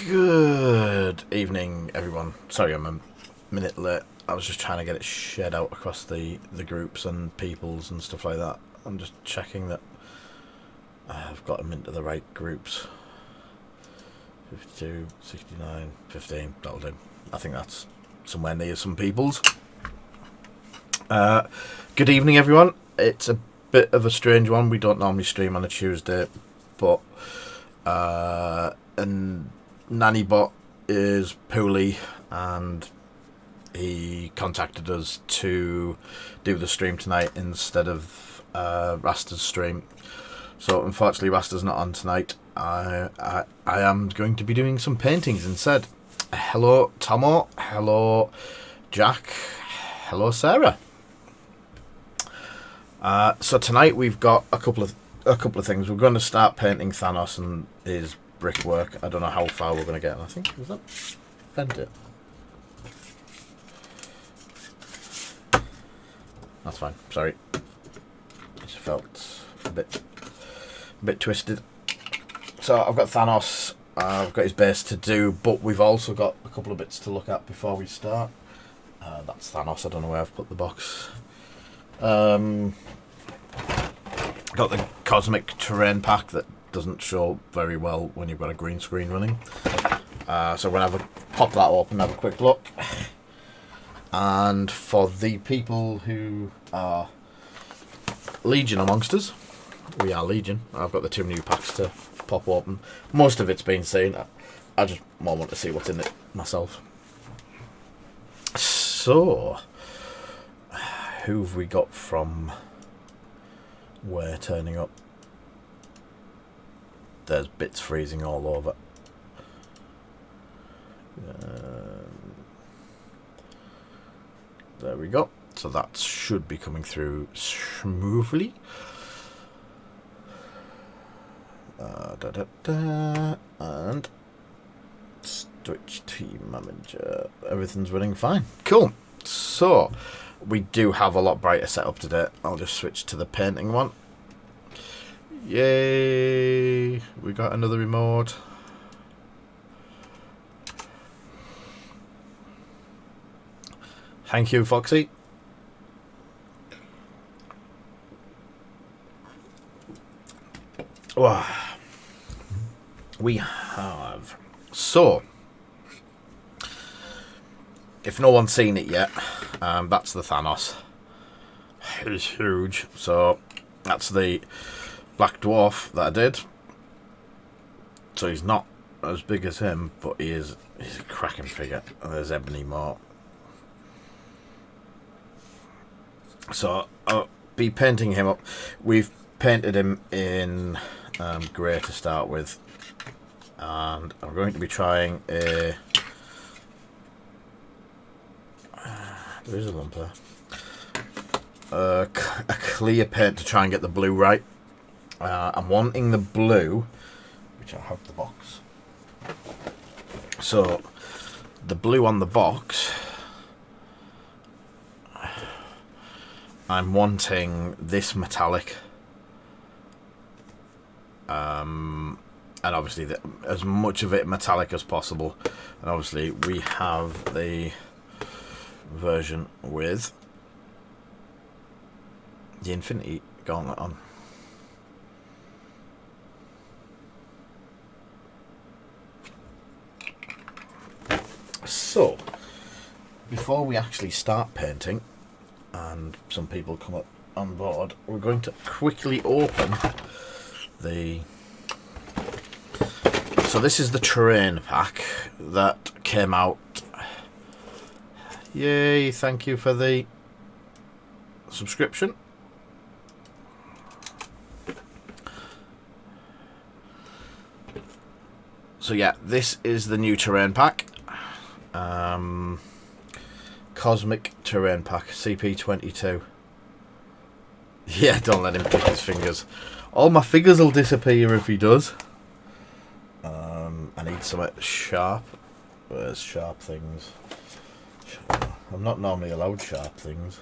Good evening, everyone. Sorry, I'm a minute late. I was just trying to get it shared out across the groups and peoples and stuff like that. I'm just checking that I've got them into the right groups. 52, 69, 15, that'll do. I think that's somewhere near some peoples. Good evening, everyone. It's a bit of a strange one. We don't normally stream on a Tuesday, but and Nannybot is poorly and he contacted us to do the stream tonight instead of Rasta's stream. So unfortunately Rasta's not on tonight. I am going to be doing some paintings instead. Hello Tomo, hello Jack, hello Sarah. So tonight we've got a couple of things. We're going to start painting Thanos and his brickwork. I don't know how far we're going to get. I think is that bend it. That's fine. Sorry, it felt a bit twisted. So I've got Thanos. I've got his base to do, but we've also got a couple of bits to look at before we start. That's Thanos. I don't know where I've put the box. Got the cosmic terrain pack that doesn't show very well when you've got a green screen running. So we're going to pop that open and have a quick look. And for the people who are Legion amongst us, we are Legion. I've got the two new packs to pop open. Most of it's been seen. I just more want to see what's in it myself. So, who have we got from where turning up? There's bits freezing all over. There we go. So that should be coming through smoothly. And switch team manager. Everything's running fine. Cool. So we do have a lot brighter setup today. I'll just switch to the painting one. Yay! We got another remote. Thank you, Foxy. Wow. We have. So, if no one's seen it yet, that's the Thanos. He's huge. So, that's the Black Dwarf that I did. So he's not as big as him, but he's a cracking figure. And there's Ebony Moore. So I'll be painting him up. We've painted him in grey to start with, and I'm going to be trying a. There is a lump there. A clear paint to try and get the blue right. I'm wanting the blue, which I have the box. So the blue on the box. I'm wanting this metallic, and obviously as much of it metallic as possible. And obviously we have the version with the Infinity Gauntlet on. So before we actually start painting, and some people come up on board, we're going to quickly open the. So this is the terrain pack that came out. Yay! Thank you for the subscription. So yeah, this is the new terrain pack. Cosmic Terrain Pack, CP22. Yeah, don't let him kick his fingers. All my figures will disappear if he does. I need some sharp. Where's sharp things? I'm not normally allowed sharp things.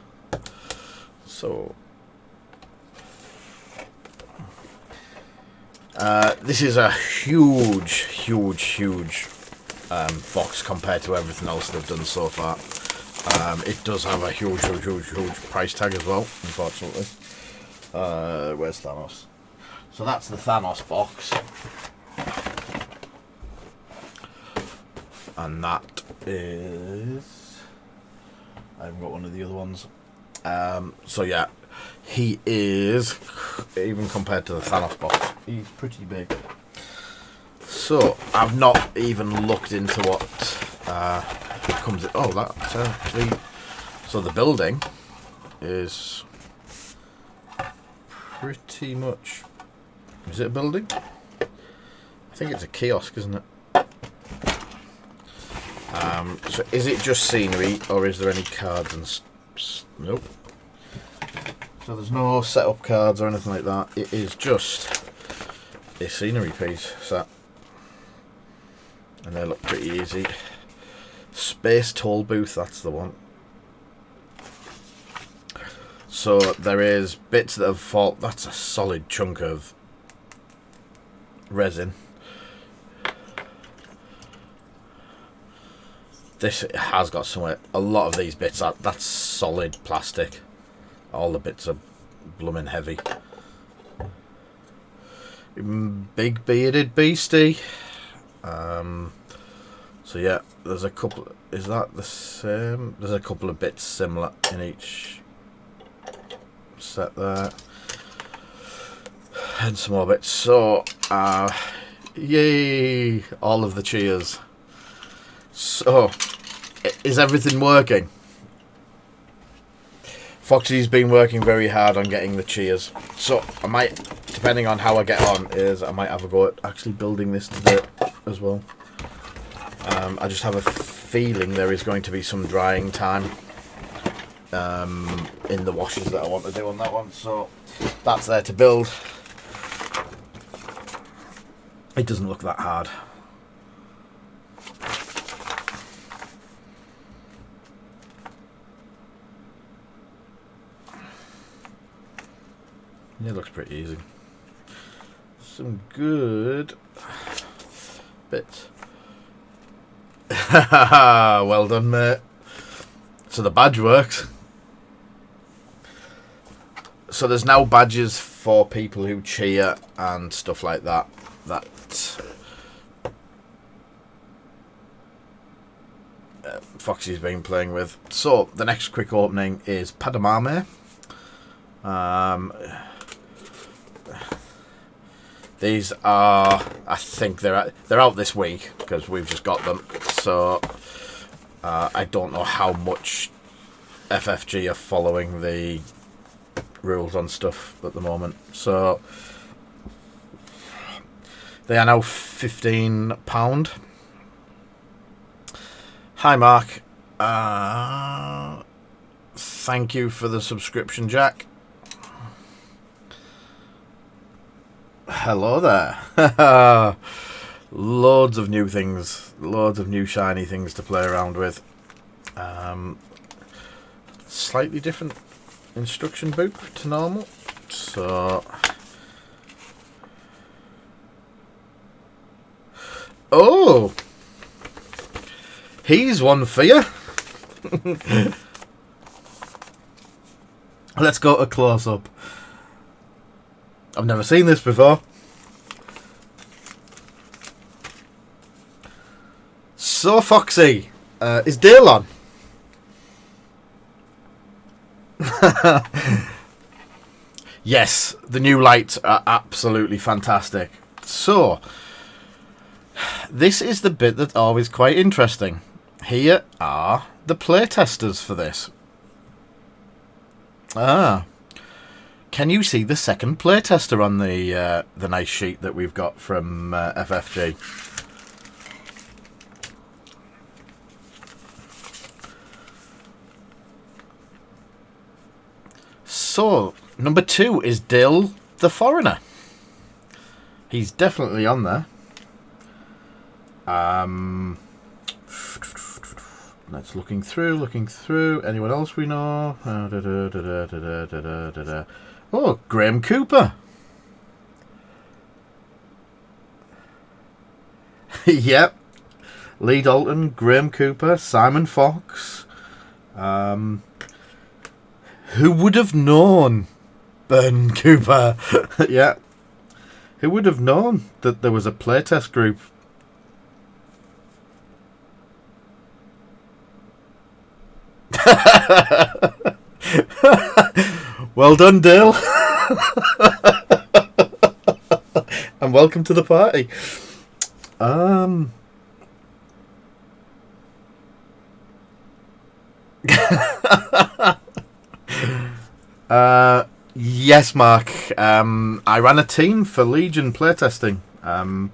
So This is a huge box compared to everything else they've done so far. It does have a huge price tag as well, unfortunately. Where's Thanos? So that's the Thanos box. And that is... I haven't got one of the other ones. So yeah, he is, even compared to the Thanos box, he's pretty big. So I've not even looked into what comes in. Oh, that's actually... So the building is pretty much... Is it a building? I think it's a kiosk, isn't it? So is it just scenery, or is there any cards and... Nope. So there's no setup cards or anything like that. It is just a scenery piece set. And they look pretty easy. Space Toll Booth, that's the one. So there is bits that have fallen. That's a solid chunk of resin. This has got some... A lot of these bits, that's solid plastic. All the bits are blooming heavy. Big bearded beastie. So yeah, there's a couple... Is that the same? There's a couple of bits similar in each set there. And some more bits. So, yay! All of the cheers. So, is everything working? Foxy's been working very hard on getting the cheers. So, I might, depending on how I get on, I might have a go at actually building this today as well. I just have a feeling there is going to be some drying time in the washes that I want to do on that one. So, that's there to build. It doesn't look that hard. Yeah, it looks pretty easy. Some good bits. Well done, mate. So the badge works. So there's now badges for people who cheer and stuff like that. That Foxy's been playing with. So the next quick opening is Padamame. These are, I think they're out this week because we've just got them. So I don't know how much FFG are following the rules on stuff at the moment. So they are now £15. Hi, Mark. Thank you for the subscription, Jack. Hello there. Loads of new things, loads of new shiny things to play around with. Slightly different instruction book to normal. So, oh, he's one for you. Let's go to close up. I've never seen this before. So, Foxy, is Dale on? Yes, the new lights are absolutely fantastic. So, this is the bit that's always quite interesting. Here are the playtesters for this. Can you see the second playtester on the nice sheet that we've got from FFG? So, number 2 is Dill the Foreigner. He's definitely on there. Let's looking through. Anyone else we know? Oh, Graham Cooper. Yep. Lee Dalton, Graham Cooper, Simon Fox. Who would have known? Ben Cooper. Yeah. Who would have known that there was a playtest group? Well done, Dale. And welcome to the party. Yes, Mark. I ran a team for Legion playtesting. I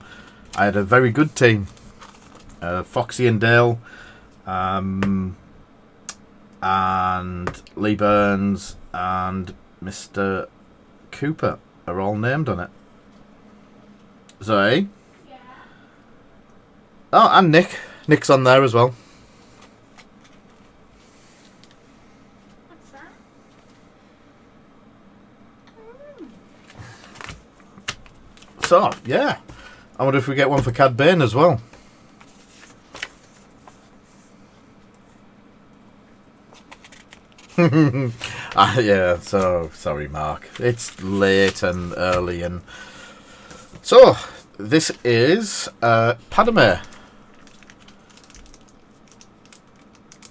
had a very good team. Foxy and Dale, and Lee Burns and Mr. Cooper are all named on it. Zoe? Yeah. Oh, and Nick. Nick's on there as well. What's that? So, yeah. I wonder if we get one for Cad Bane as well. Yeah, so sorry, Mark. It's late and early, and so this is Padme.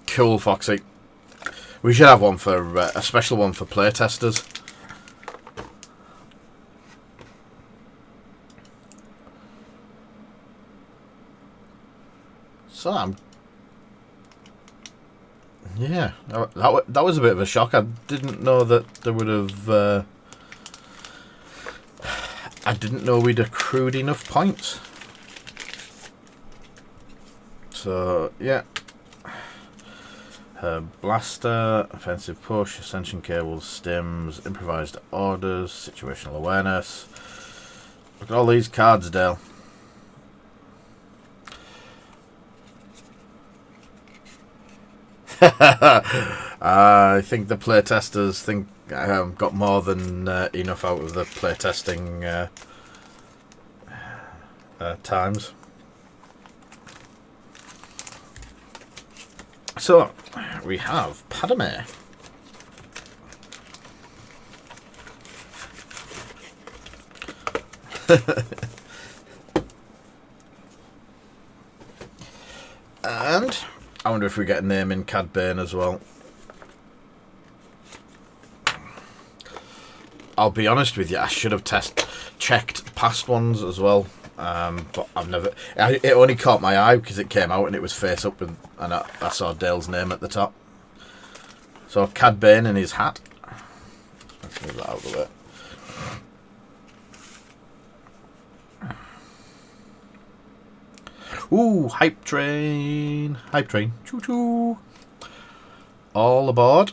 Cool, Foxy. We should have one for a special one for playtesters. So yeah, that was a bit of a shock. I didn't know that there would have. I didn't know we'd accrued enough points. So yeah, blaster, offensive push, ascension cables, stims, improvised orders, situational awareness. Look at all these cards, Dale. I think the playtesters think I got more than enough out of the playtesting times. So we have Padme. And I wonder if we get a name in Cad Bane as well. I'll be honest with you, I should have checked past ones as well, but I've never. It only caught my eye because it came out and it was face up, and I saw Dale's name at the top. So Cad Bane in his hat. Let's move that out of the way. Ooh, hype train. Hype train. Choo choo. All aboard.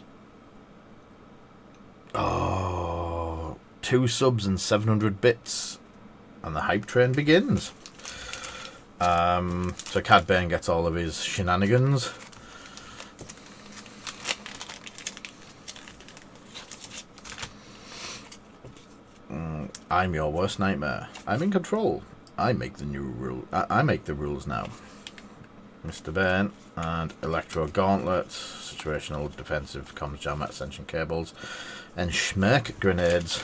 Oh, 2 subs and 700 bits. And the hype train begins. So Cad Bane gets all of his shenanigans. I'm your worst nightmare. I'm in control. I make the new rule. I make the rules now. Mr. Bane and Electro Gauntlets, situational defensive comms jam ascension cables, and Schmerk grenades.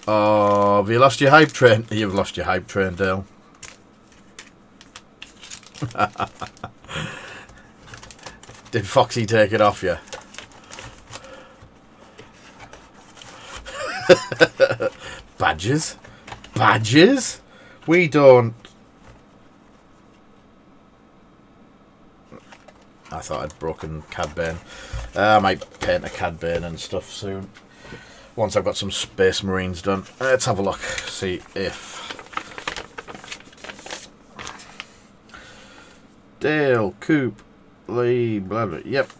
Oh, have you lost your hype train? You've lost your hype train, Dale. Did Foxy take it off you? Badges? Badges? We don't. I thought I'd broken Cad Bane. I might paint a Cad Bane and stuff soon. Once I've got some Space Marines done. Let's have a look. See if Dale, Coop, Lee, blah blah. Yep.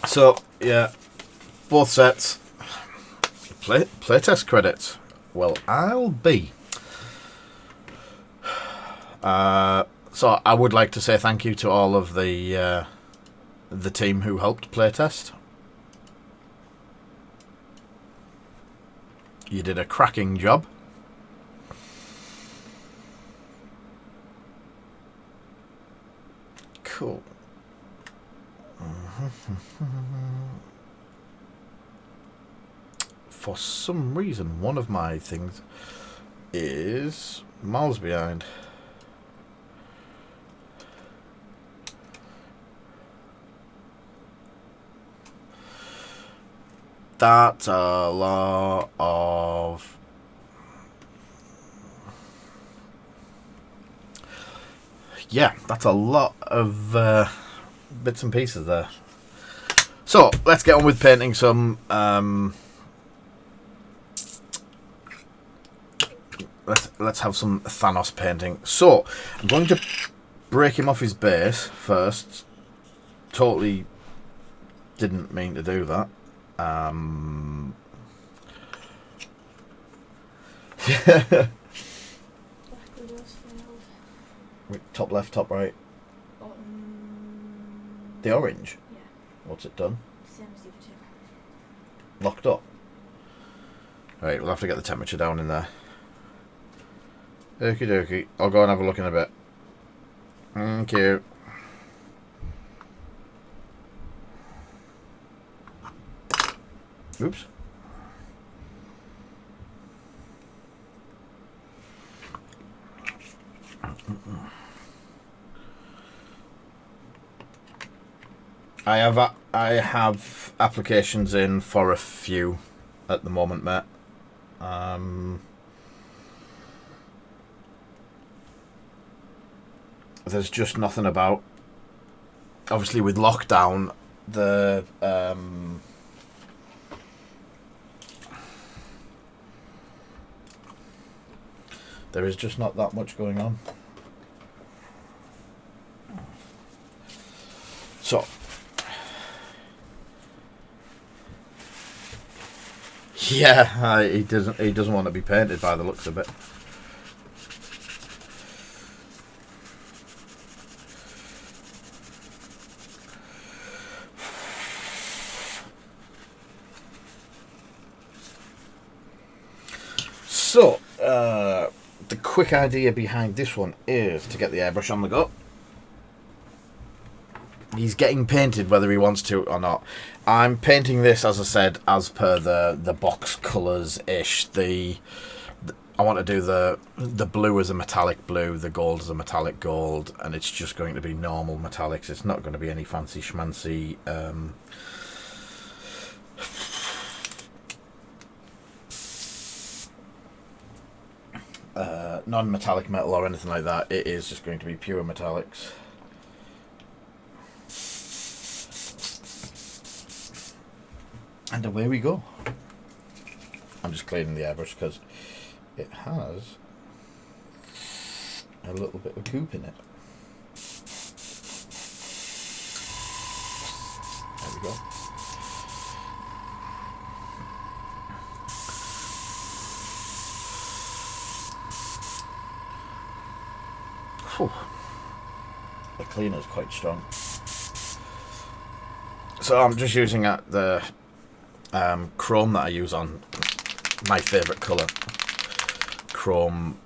So yeah, both sets. Playtest credits. Well, I'll be. So I would like to say thank you to all of the team who helped playtest. you did a cracking job. Cool. For some reason, one of my things is miles behind. That's a lot of... Yeah, that's a lot of bits and pieces there. So, let's get on with painting some... Let's have some Thanos painting. So, I'm going to break him off his base first. Totally didn't mean to do that. Top left, top right. Bottom. The orange? Yeah. What's it done? Same as the other two. Locked up. Right, we'll have to get the temperature down in there. Okie dokie. I'll go and have a look in a bit. Thank you. Oops. I have applications in for a few at the moment, mate. There's just nothing about. Obviously, with lockdown, the there is just not that much going on. So, yeah, he doesn't want to be painted by the looks of it. So, the quick idea behind this one is to get the airbrush on the go. He's getting painted whether he wants to or not. I'm painting this, as I said, as per the box colours-ish. I want to do the blue as a metallic blue, the gold as a metallic gold, and it's just going to be normal metallics. It's not going to be any fancy schmancy non-metallic metal or anything like that. It is just going to be pure metallics. And away we go. I'm just cleaning the airbrush because it has a little bit of goop in it. There we go. Whew. The cleaner's quite strong. So I'm just using the chrome that I use on my favourite colour. Chrome.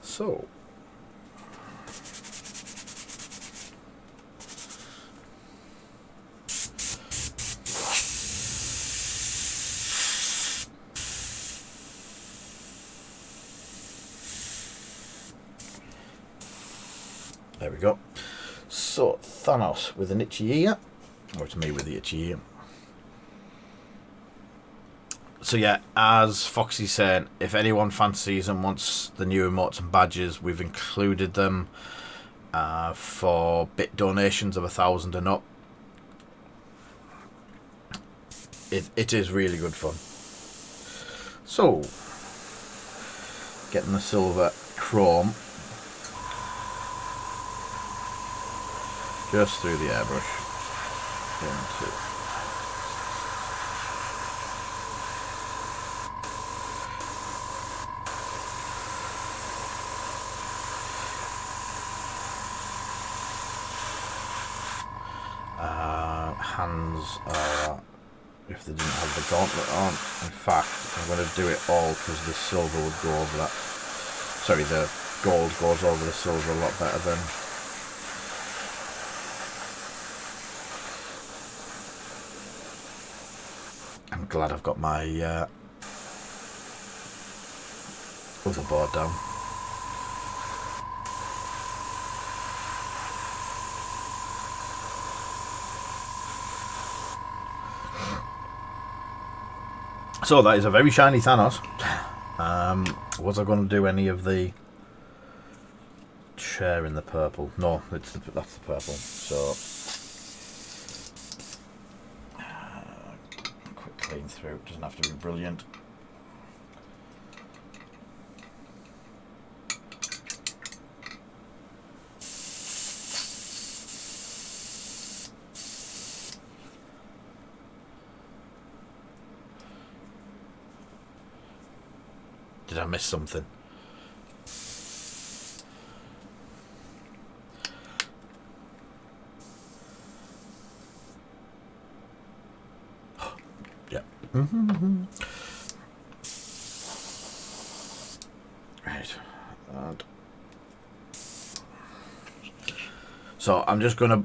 So. There we go. So, Thanos with an itchy ear. Or it's me with the itchy ear. So yeah, as Foxy's saying, if anyone fancies and wants the new emotes and badges, we've included them for bit donations of 1,000 and up. It is really good fun. So, getting the silver chrome just through the airbrush into hands are if they didn't have the gauntlet on. In fact, I'm going to do it all because the silver would go over that. Sorry, the gold goes over the silver a lot better than... I'm glad I've got my other board down. So that is a very shiny Thanos. Was I going to do any of the chair in the purple? No, that's the purple. So quick clean through. It doesn't have to be brilliant. Did I miss something? Yeah. Right. So I'm just going to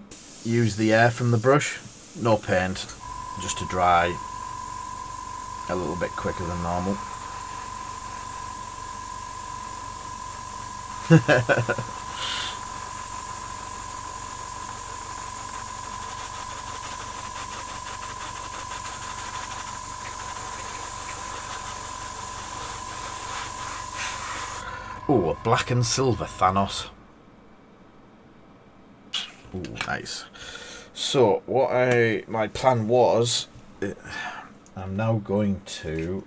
use the air from the brush, no paint, just to dry a little bit quicker than normal. Oh, a black and silver Thanos. Oh, nice. So what my plan was, I'm now going to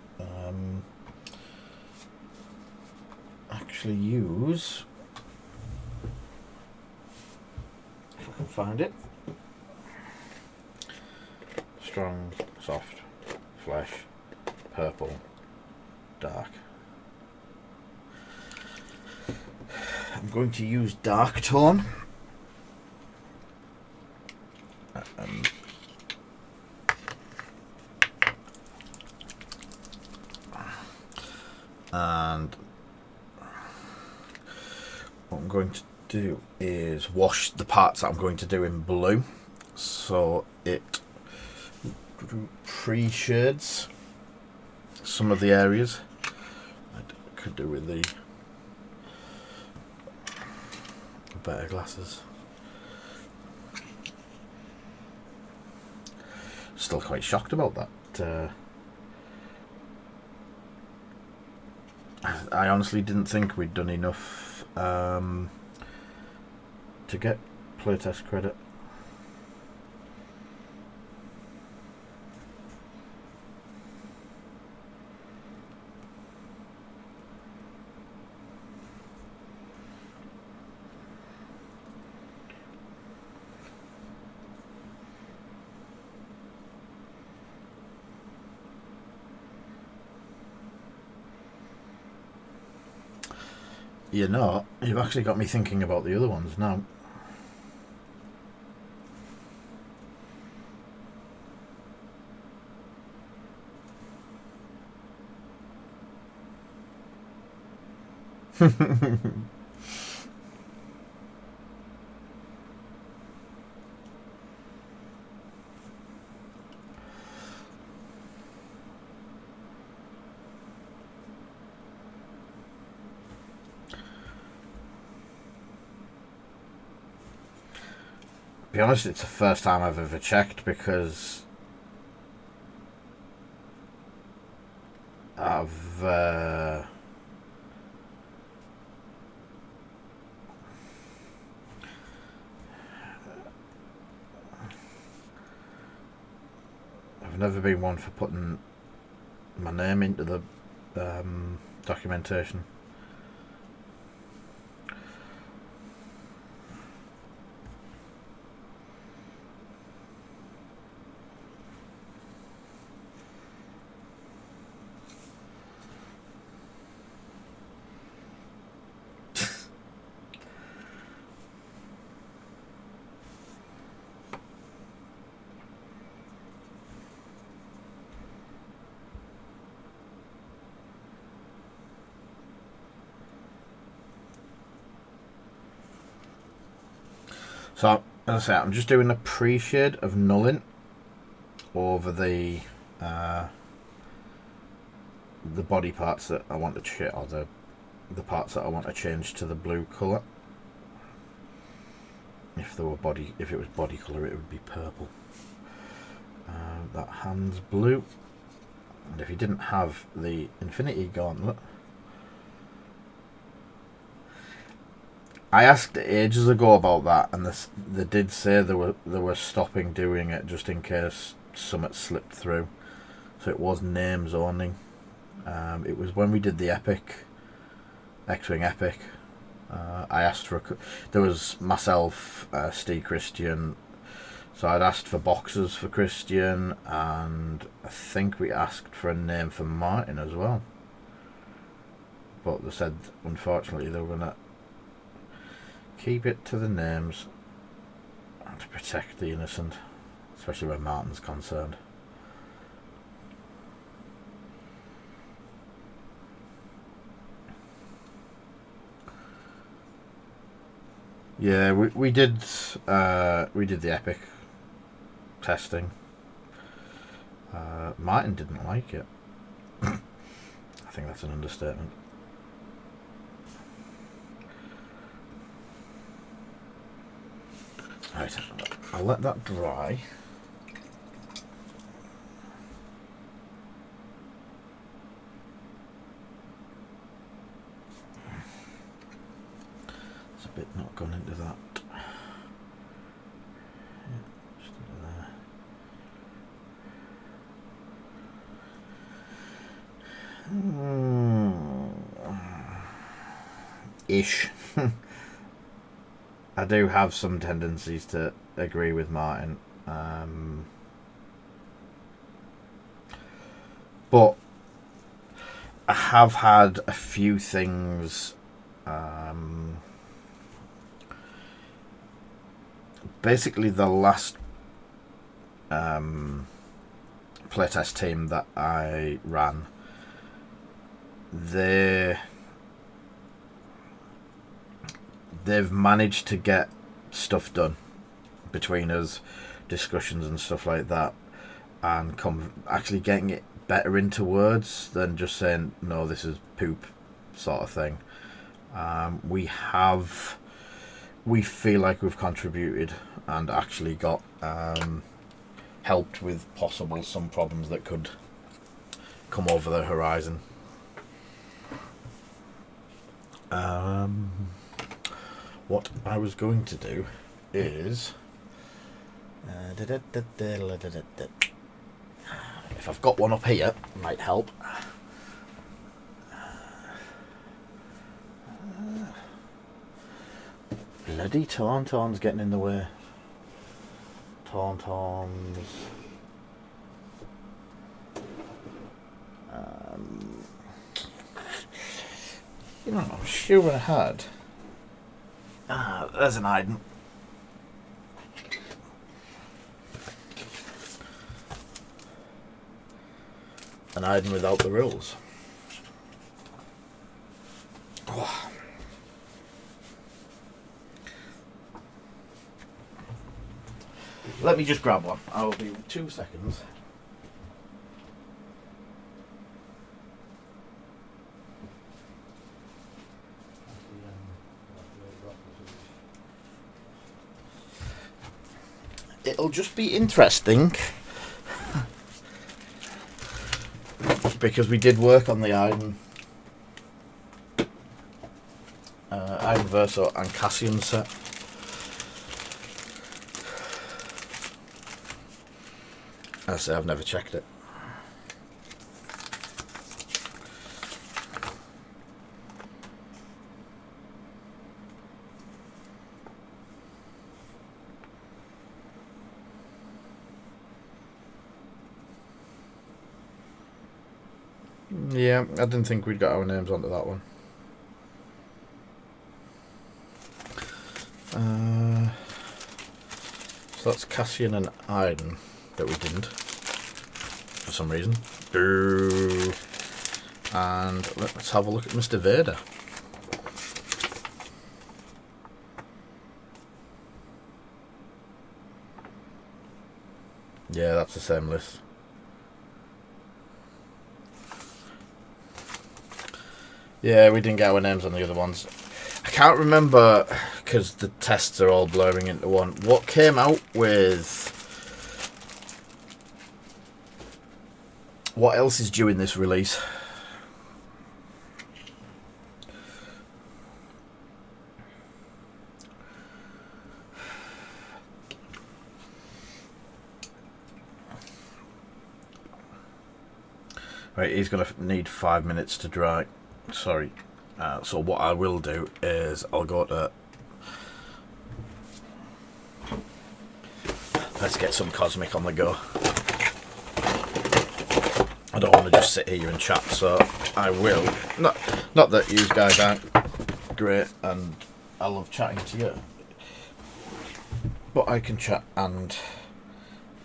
actually use, if I can find it, strong, soft, flesh, purple, dark. I'm going to use dark tone. And what I'm going to do is wash the parts that I'm going to do in blue, so it pre-shades some of the areas. I could do with the better glasses. Still quite shocked about that. I honestly didn't think we'd done enough to get playtest credit. You know, you've actually got me thinking about the other ones now. To be honest, it's the first time I've ever checked because I've never been one for putting my name into the documentation. So, as I say, I'm just doing a pre-shade of Nullin over the body parts that I want to change, or the parts that I want to change to the blue colour. If it was body colour, it would be purple. That hand's blue, and if you didn't have the Infinity Gauntlet, I asked ages ago about that, and they did say they were stopping doing it just in case something slipped through. So it was names only. It was when we did the Epic, X-Wing Epic. I asked for there was myself, Steve Christian, so I'd asked for boxes for Christian, and I think we asked for a name for Martin as well. But they said, unfortunately, they were going to keep it to the names to protect the innocent, especially when Martin's concerned. Yeah, we did the Epic testing. Martin didn't like it. I think that's an understatement. Right, I'll let that dry. There's a bit not gone into that. Yeah, just into there. Ish. I do have some tendencies to agree with Martin, but I have had a few things. Basically, the last playtest team that I ran, they've managed to get stuff done between us, discussions and stuff like that, and actually getting it better into words than just saying, no, this is poop sort of thing. We feel like we've contributed and actually got helped with possible some problems that could come over the horizon. What I was going to do is if I've got one up here, it might help. Bloody Tauntaun's getting in the way. Tauntauns. You know, I'm sure I had. There's an Iden. An Iden without the rules. Oh. Let me just grab one. I'll be 2 seconds. It'll just be interesting because we did work on the Iden Verso and Cassian set. I say I've never checked it. Yeah, I didn't think we'd got our names onto that one. So that's Cassian and Iden that we didn't, for some reason. And let's have a look at Mr. Vader. Yeah, that's the same list. Yeah, we didn't get our names on the other ones. I can't remember because the tests are all blurring into one. What came out with? What else is due in this release? Right, he's going to need 5 minutes to dry. Sorry. So what I will do is I'll go to... Let's get some cosmic on the go. I don't want to just sit here and chat, so I will. Not that you guys aren't great and I love chatting to you. But I can chat and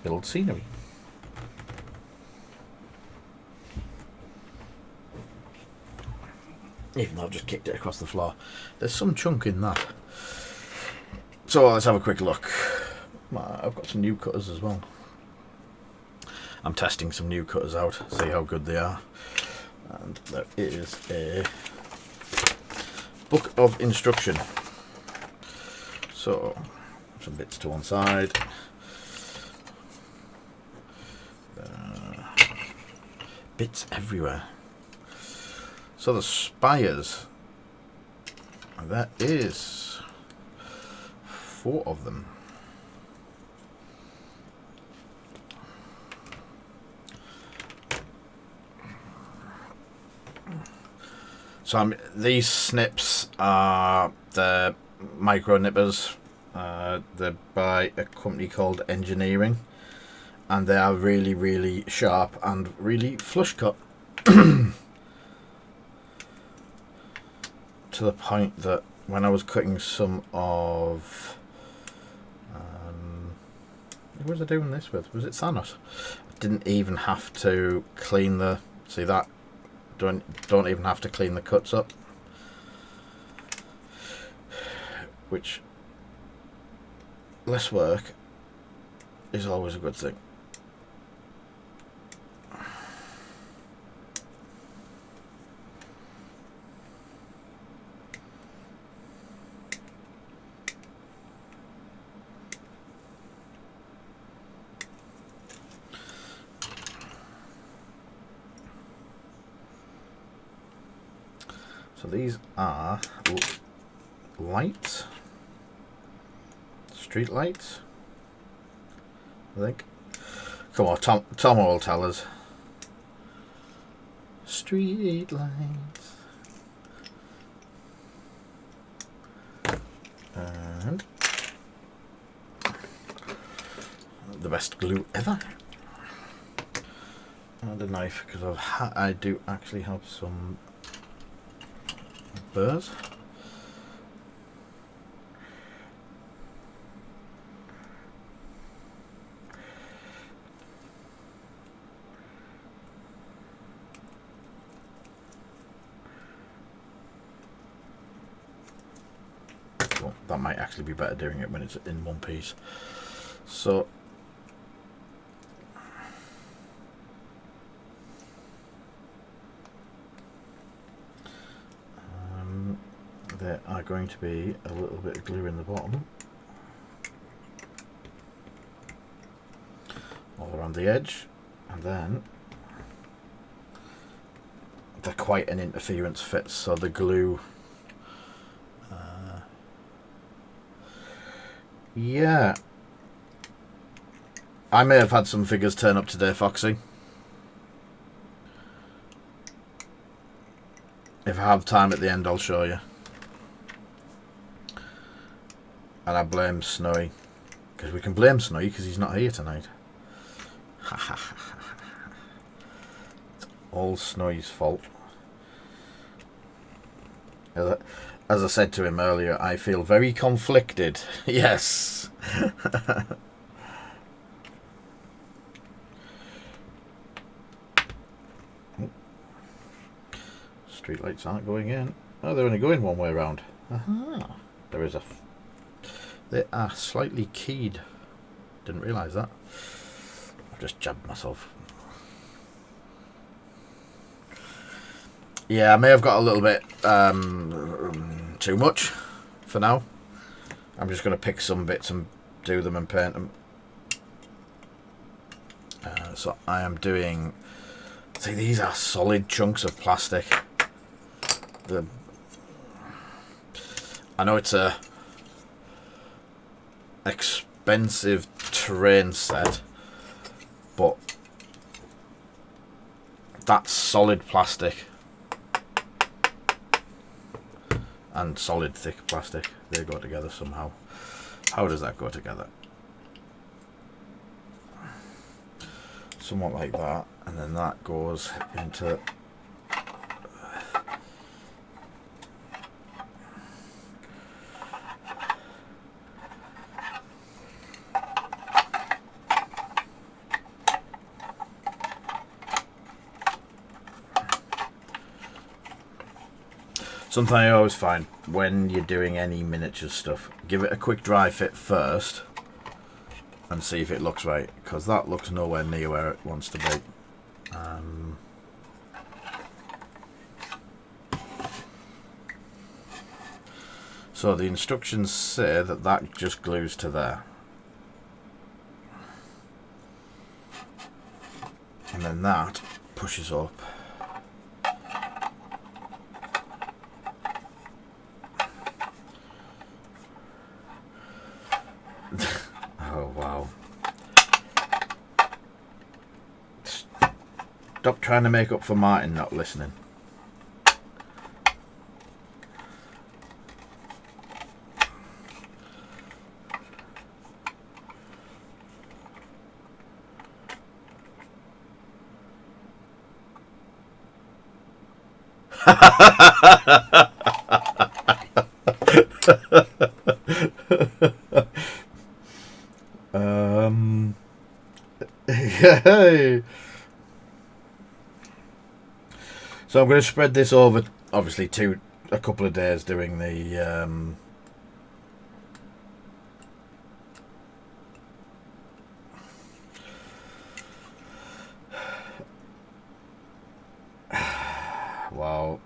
build scenery. Even though I've just kicked it across the floor. There's some chunk in that. So let's have a quick look. I've got some new cutters as well. I'm testing some new cutters out, see how good they are. And there is a book of instruction. So, some bits to one side. Bits everywhere. So the spires, there is 4 of them. So these snips are the micro nippers. They're by a company called Engineering, and they are really, really sharp and really flush cut. To the point that when I was cutting some of who was I doing this with? Was it Thanos? I didn't even have to clean the, see that? Don't even have to clean the cuts up, which less work is always a good thing. So these are lights, street lights, I think. Come on, Tom will tell us. Street lights. And the best glue ever. And a knife, because I do actually have some burrs. Well, that might actually be better doing it when it's in one piece. So there are going to be a little bit of glue in the bottom, all around the edge, and then they're quite an interference fit, so the glue, yeah, I may have had some figures turn up today, Foxy. If I have time at the end, I'll show you. And I blame Snowy, because we can blame Snowy because he's not here tonight. It's all Snowy's fault. As I said to him earlier, I feel very conflicted. Yes. Streetlights aren't going in. Oh, they're only going one way around. Aha. There is a... They are slightly keyed. Didn't realise that. I've just jabbed myself. Yeah, I may have got a little bit too much for now. I'm just going to pick some bits and do them and paint them. So I am doing... See, these are solid chunks of plastic. I know it's a expensive terrain set, but that's solid plastic. And solid thick plastic. They go together somehow. How does that go together? Somewhat like that, and then that goes into something I always find when you're doing any miniature stuff, give it a quick dry fit first and see if it looks right, because that looks nowhere near where it wants to be. So the instructions say that that just glues to there, and then that pushes up. Oh wow. Stop trying to make up for Martin not listening. Yay! So I'm going to spread this over, obviously, a couple of days doing the wow.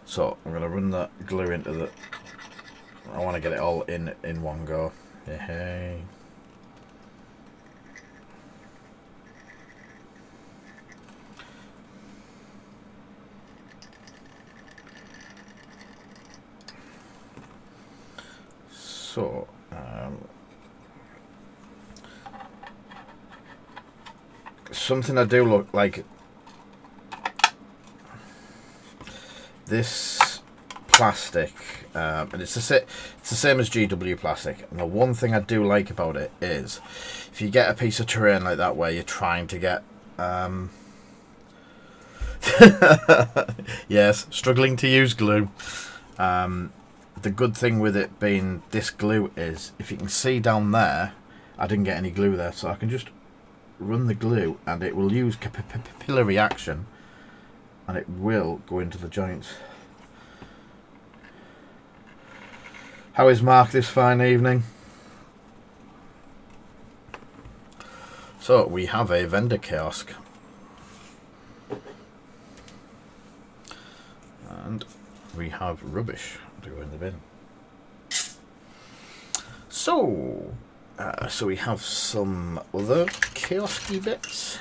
So I'm going to run that glue into the... I want to get it all in one go. Hey. So, something I do look like... This plastic, and it's the same as GW plastic, and the one thing I do like about it is if you get a piece of terrain like that where you're trying to get yes, struggling to use glue, the good thing with it being this glue is if you can see down there, I didn't get any glue there, so I can just run the glue and it will use capillary action and it will go into the joints. How is Mark this fine evening? So we have a vendor kiosk. And we have rubbish to go in the bin. So we have some other kiosky bits.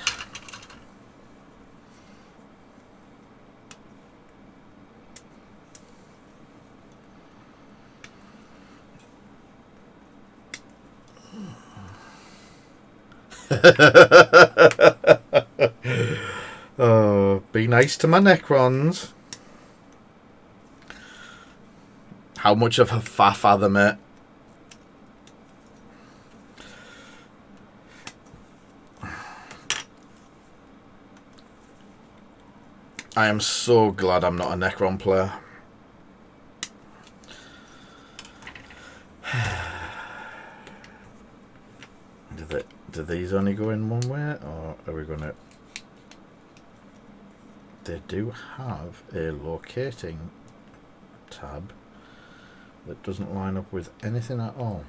Oh, be nice to my Necrons. How much of a faff are they, mate? I am so glad I'm not a Necron player. Do these only go in one way, or are we going to they do have a locating tab that doesn't line up with anything at all.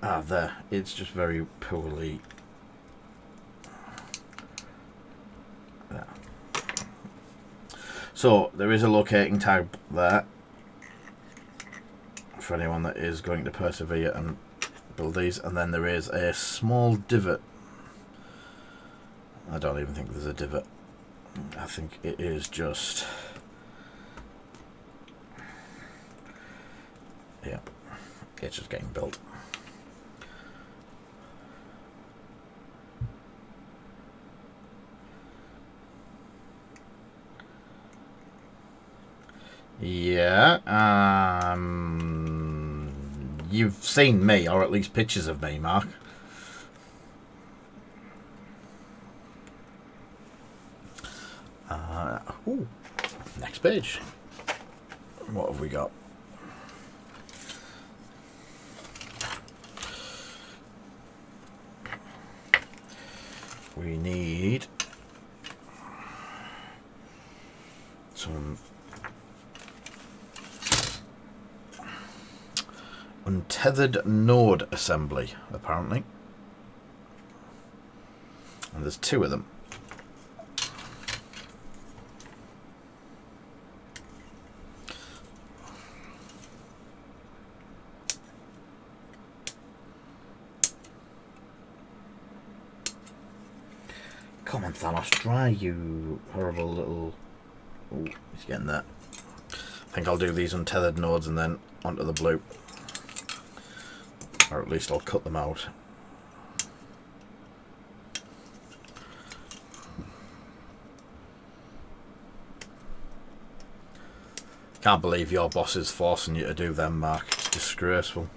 There. It's just very poorly. There. So there is a locating tab there for anyone that is going to persevere and build these, and then there is a small divot. I don't even think there's a divot. I think it is just, yeah, it's just getting built. Yeah, you've seen me, or at least pictures of me, Mark. Ooh, next page. What have we got? We need some untethered node assembly, apparently. And there's 2 of them. Come on, Thanos, try, you horrible little... Oh, he's getting that. I think I'll do these untethered nodes and then onto the blue. Or at least I'll cut them out. Can't believe your boss is forcing you to do them, Mark. It's disgraceful.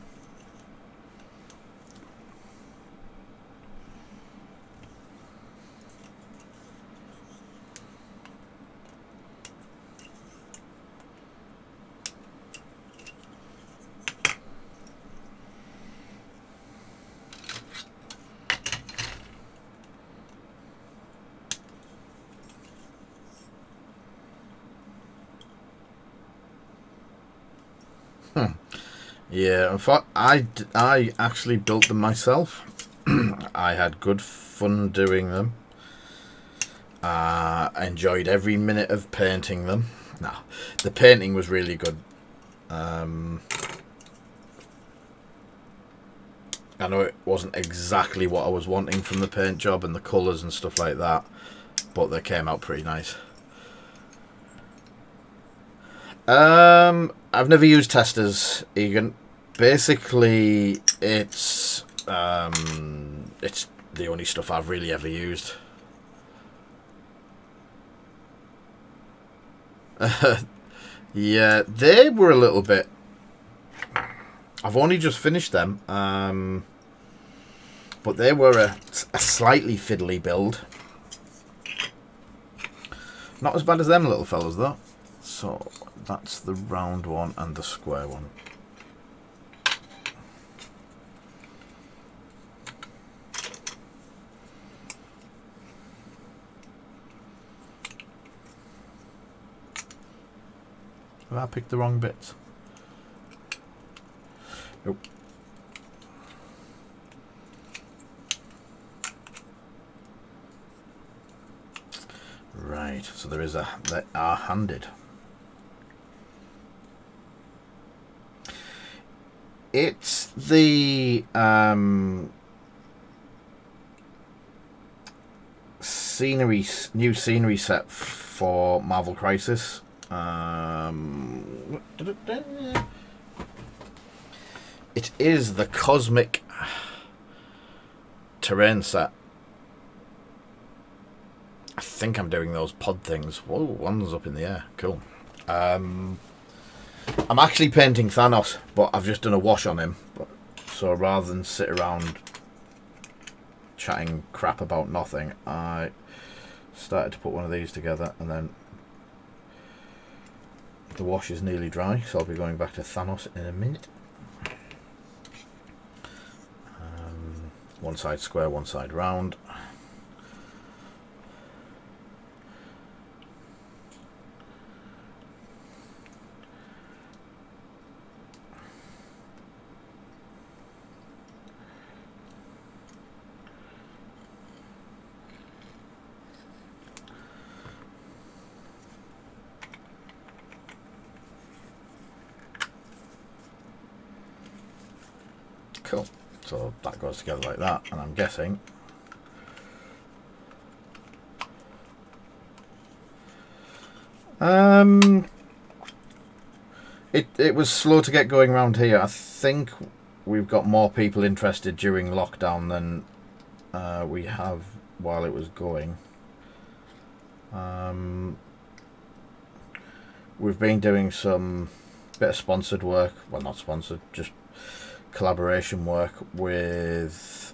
Yeah, in fact, I actually built them myself. I had good fun doing them. I enjoyed every minute of painting them. No, the painting was really good. I know it wasn't exactly what I was wanting from the paint job and the colours and stuff like that, but they came out pretty nice. I've never used testers, Egan. Basically, it's the only stuff I've really ever used. Yeah, they were a little bit... I've only just finished them, but they were a slightly fiddly build. Not as bad as them little fellas, though. So, that's the round one and the square one. Have I picked the wrong bits? Nope. Right, so there is a... They are handed. It's the new scenery set for Marvel Crisis. It is the Cosmic Terrain set. I think I'm doing those pod things. Whoa, one's up in the air. Cool. I'm actually painting Thanos, but I've just done a wash on him. So rather than sit around chatting crap about nothing, I started to put one of these together, and then the wash is nearly dry, so I'll be going back to Thanos in a minute. One side square, one side round. Cool. So that goes together like that, and I'm guessing it was slow to get going around here. I think we've got more people interested during lockdown than we have while it was going. We've been doing some bit of sponsored work, well, not sponsored, just collaboration work with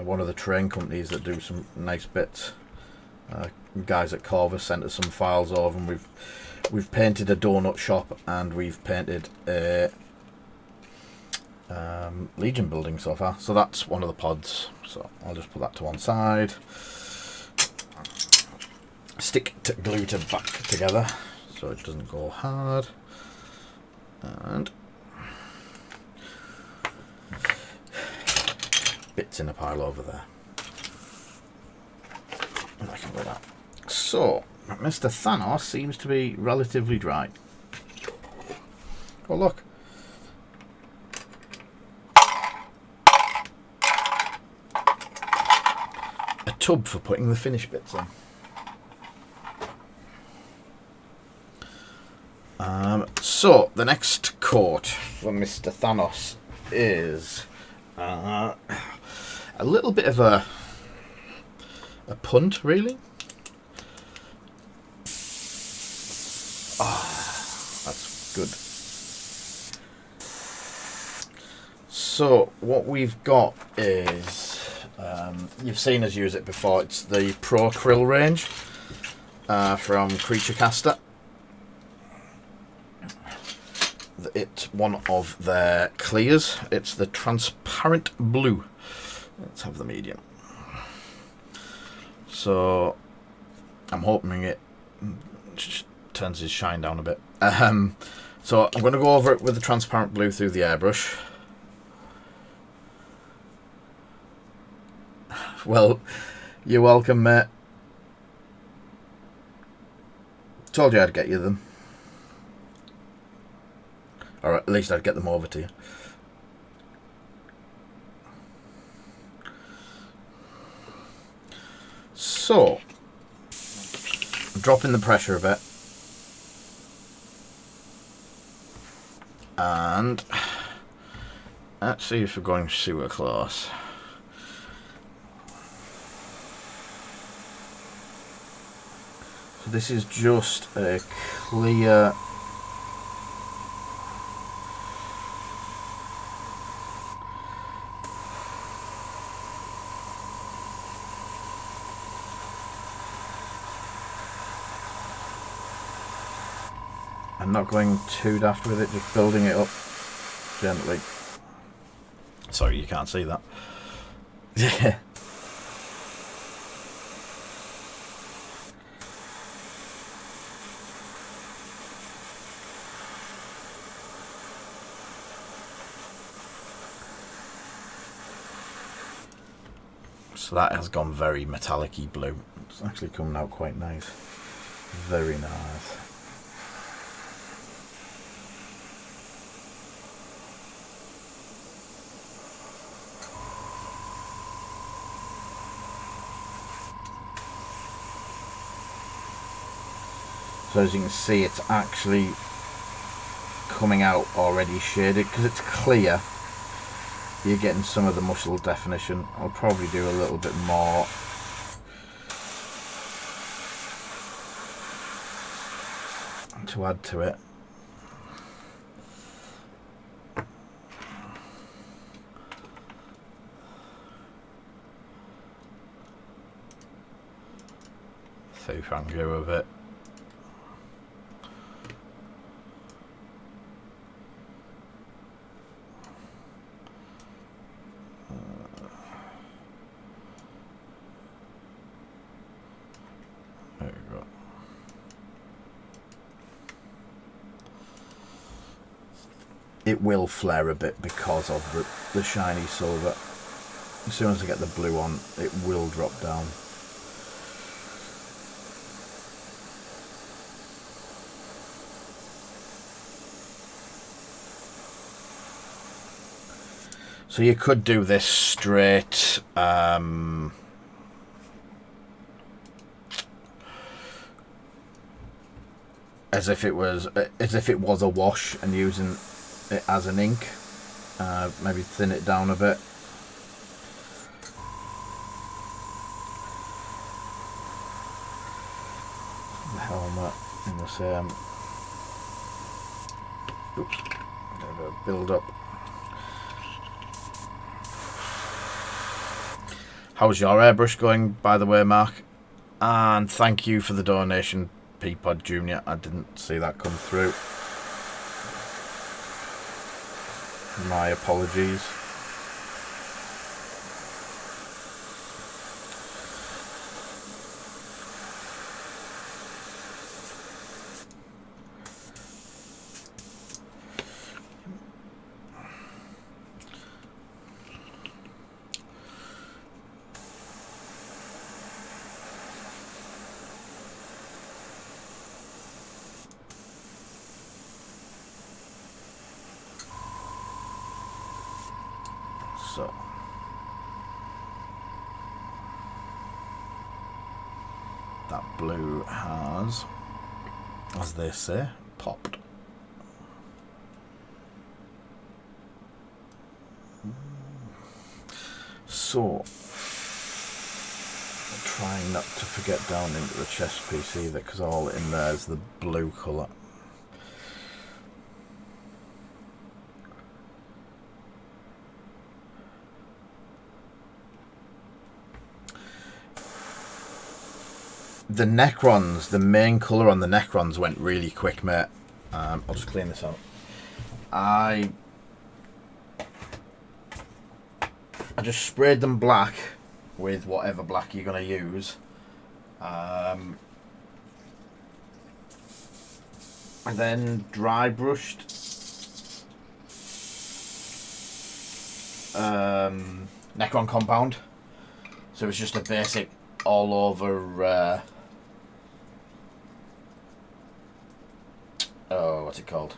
one of the train companies that do some nice bits. Guys at Corvus sent us some files over, and we've painted a donut shop, and we've painted a Legion building so far. So that's one of the pods. So I'll just put that to one side. Stick to glue it back together so it doesn't go hard. And bits in a pile over there. And I can do that. So Mr. Thanos seems to be relatively dry. Oh look. A tub for putting the finished bits in. So the next coat for Mr. Thanos is a little bit of a punt, really. That's good. So what we've got is, you've seen us use it before, it's the Pro Krill range from Creature Caster. It's one of their clears. It's the transparent blue. Let's have the medium. So I'm hoping it turns his shine down a bit. So I'm going to go over it with the transparent blue through the airbrush. Well, you're welcome, mate. Told you I'd get you them. Or at least I'd get them over to you. So, dropping the pressure a bit. And let's see if we're going super close. So this is just a clear I'm not going too daft with it, just building it up gently. Sorry, you can't see that. Yeah. So that has gone very metallic-y blue. It's actually coming out quite nice. Very nice. So as you can see, it's actually coming out already shaded because it's clear. You're getting some of the muscle definition. I'll probably do a little bit more. To add to it. See if I can go with it. There we go. It will flare a bit because of the shiny silver. As soon as I get the blue on, it will drop down. So you could do this straight as if it was a wash and using it as an ink. Maybe thin it down a bit. The helmet in the same. Oops, a bit of build up. How's your airbrush going, by the way, Mark? And thank you for the donation, Peapod Junior. I didn't see that come through. My apologies. So that blue has, as they say, popped. So trying not to forget down into the chest piece either, because all in there is the blue colour. The Necrons, the main colour on the Necrons went really quick, mate. I'll just clean this out. I just sprayed them black with whatever black you're going to use. And then dry brushed Necron compound. So it's just a basic all over what's it called?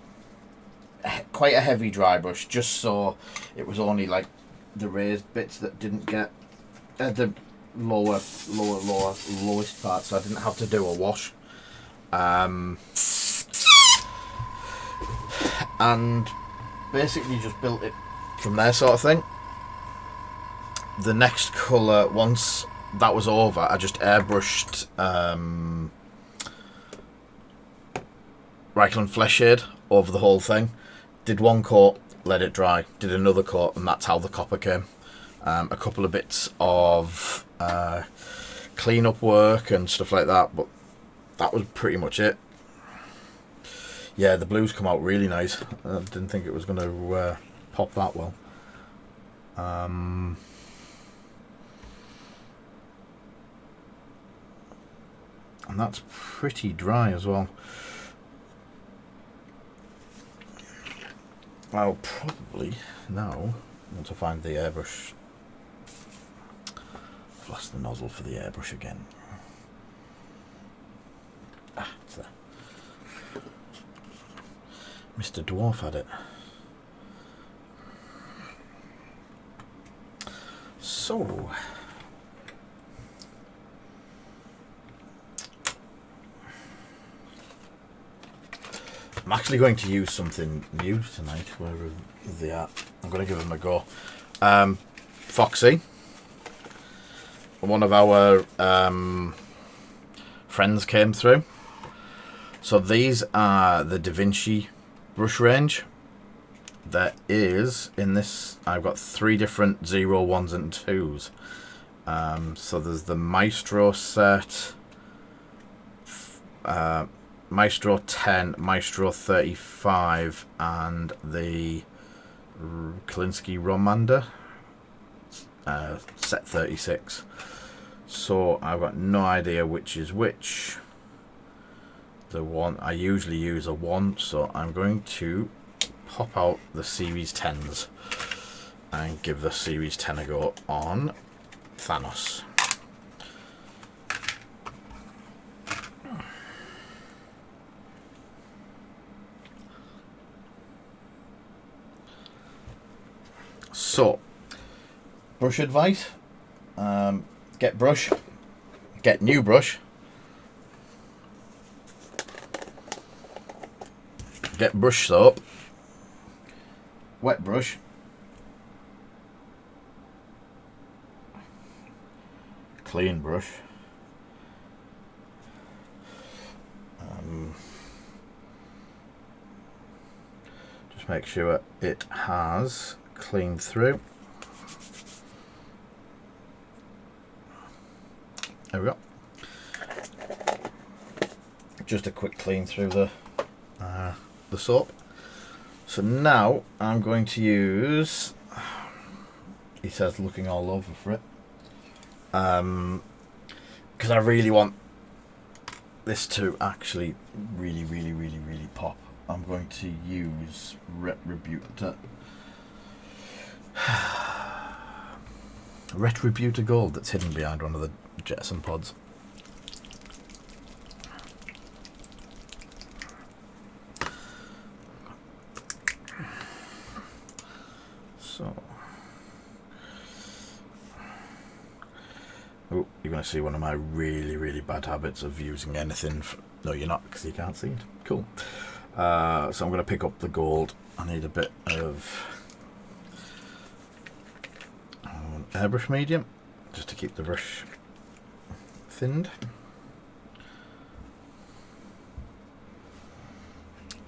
Quite a heavy dry brush, just so it was only like the raised bits that didn't get the lowest part, so I didn't have to do a wash. And basically just built it from there, sort of thing. The next colour, once that was over, I just airbrushed Reichland Flesh Shade over the whole thing. Did one coat, let it dry, did another coat, and that's how the copper came. A couple of bits of clean-up work and stuff like that, but that was pretty much it. Yeah, the blues come out really nice. I didn't think it was going to pop that well. And that's pretty dry as well. I'll probably now want to find the airbrush. I've lost the nozzle for the airbrush again. Ah, it's there. Mr. Dwarf had it. So I'm actually going to use something new tonight, wherever they are. I'm going to give them a go. Foxy, one of our friends came through. So these are the Da Vinci brush range. There is, in this, I've got 3 different 0, 1s and 2s. So there's the Maestro set, Maestro 10, Maestro 35, and the Kalinsky Romander set 36. So I've got no idea which is which. The one I usually use a 1, so I'm going to pop out the Series 10s and give the Series 10 a go on Thanos. So brush advice. Get brush. Get new brush. Get brush soap. Wet brush. Clean brush. Just make sure it has cleaned through. There we go. Just a quick clean through the soap. So now I'm going to use, he says looking all over for it, because I really want this to actually really pop. I'm going to use Retributive Gold that's hidden behind one of the Jetson pods. So, oh, you're going to see one of my really bad habits of using anything. No, you're not, because you can't see it. Cool. So I'm going to pick up the gold. I need a bit of airbrush medium, just to keep the brush thinned.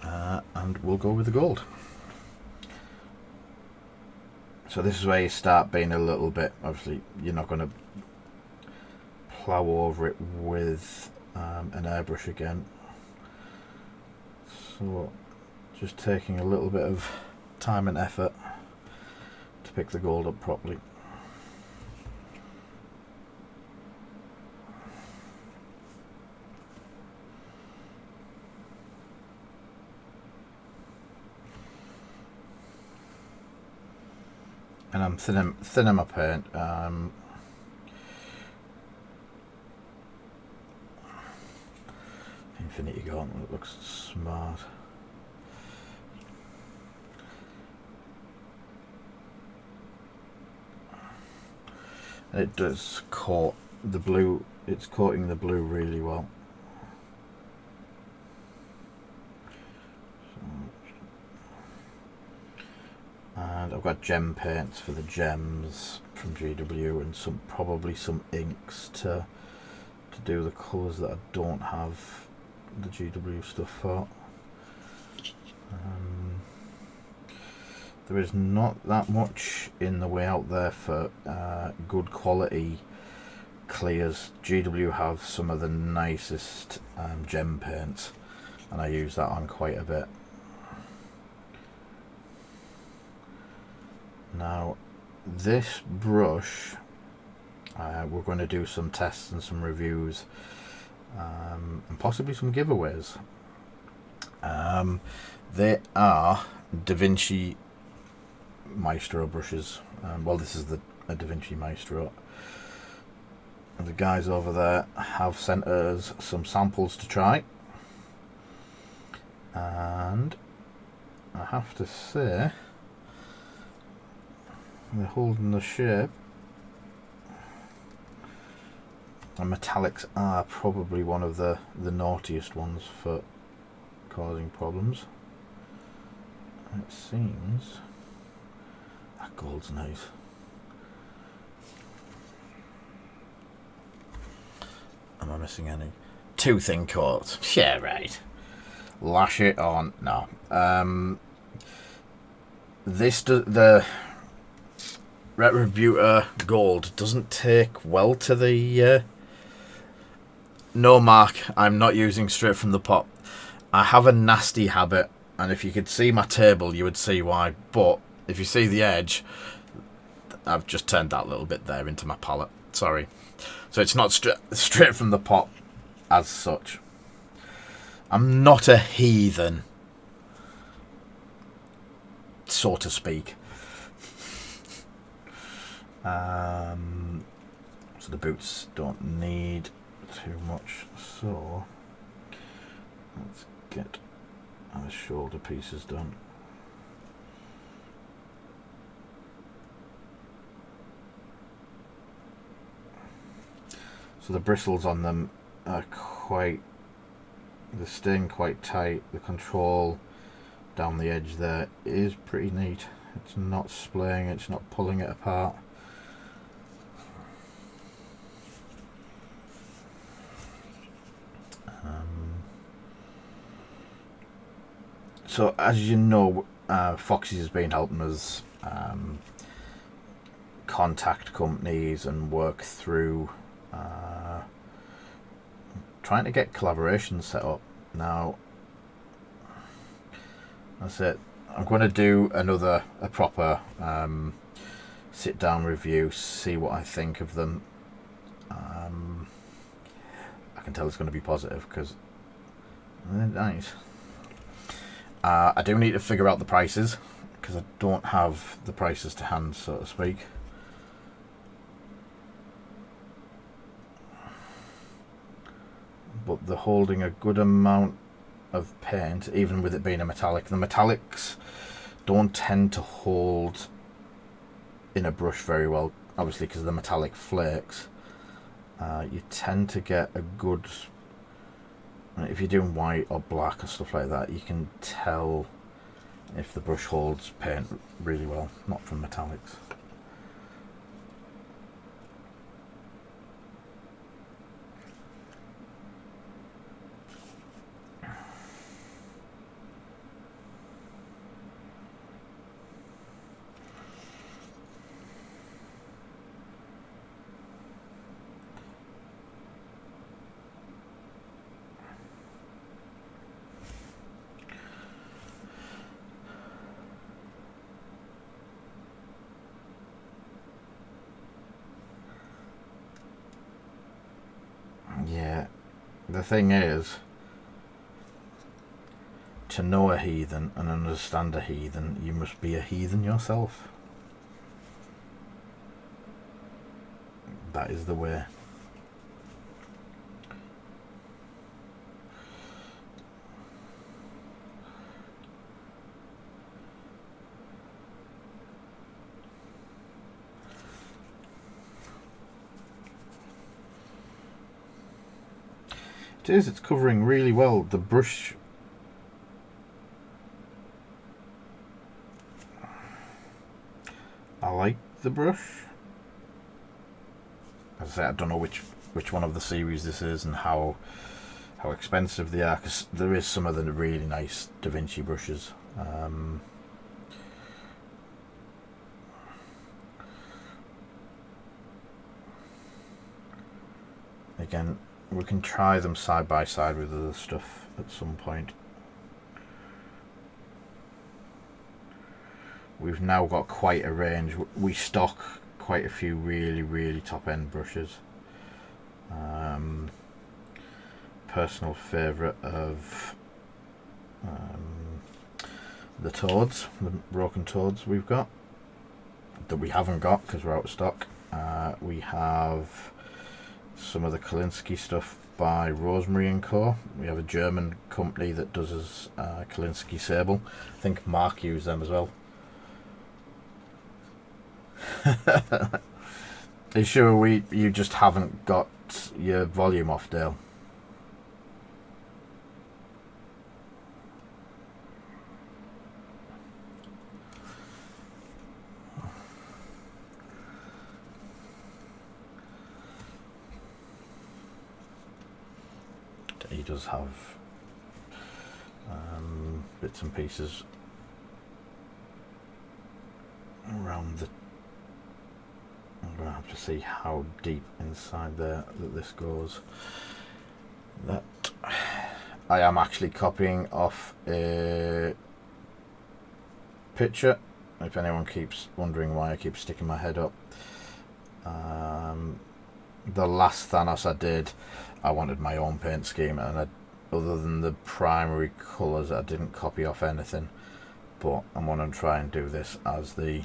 And we'll go with the gold. So this is where you start being a little bit, obviously you're not going to plough over it with an airbrush again. So just taking a little bit of time and effort to pick the gold up properly. And I'm thinning my paint. Infinity Gauntlet looks smart. And it does coat the blue. It's coating the blue really well. And I've got gem paints for the gems from GW, and probably some inks to do the colours that I don't have the GW stuff for. There is not that much in the way out there for good quality clears. GW have some of the nicest gem paints, and I use that on quite a bit. Now this brush, we're going to do some tests and some reviews, and possibly some giveaways. They are Da Vinci Maestro brushes. Well, this is a Da Vinci Maestro. And the guys over there have sent us some samples to try, and I have to say they're holding the shape. And metallics are probably one of the naughtiest ones for causing problems. It seems that gold's nice. Am I missing any? Two thin coats. Yeah, right. Lash it on. No. The Retributive Gold doesn't take well to the no, Mark, I'm not using straight from the pot. I have a nasty habit, and if you could see my table you would see why, but if you see the edge, I've just turned that little bit there into my palette. Sorry. So it's not straight from the pot as such. I'm not a heathen, so to speak. So the boots don't need too much, so let's get our shoulder pieces done. So the bristles on them are they're staying quite tight. The control down the edge there is pretty neat. It's not splaying, it's not pulling it apart. So as you know, Foxy has been helping us contact companies and work through trying to get collaborations set up. Now, that's it. I'm going to do a proper sit down review, see what I think of them. I can tell it's going to be positive because they're nice. I do need to figure out the prices because I don't have the prices to hand, so to speak. But they're holding a good amount of paint, even with it being a metallic. The metallics don't tend to hold in a brush very well, obviously because of the metallic flakes. You tend to get a good, if you're doing white or black or stuff like that, you can tell if the brush holds paint really well, not from metallics. Yeah, the thing is, to know a heathen and understand a heathen, you must be a heathen yourself. That is the way. It is, it's covering really well. The brush, I like the brush. As I say, I don't know which one of the series this is and how expensive they are, because there is some of the really nice Da Vinci brushes. Again, we can try them side by side with other stuff at some point. We've now got quite a range. We stock quite a few really top end brushes. Personal favourite of the Toads, the Broken Toads we've got, that we haven't got because we're out of stock. We have some of the Kolinsky stuff by Rosemary & Co. We have a German company that does us Kolinsky Sable. I think Mark used them as well. Are you sure you just haven't got your volume off, Dale? He does have bits and pieces around the... I'm going to have to see how deep inside there that this goes. That I am actually copying off a picture, if anyone keeps wondering why I keep sticking my head up. The last Thanos I did, I wanted my own paint scheme, and other than the primary colours, I didn't copy off anything. But I'm going to try and do this as the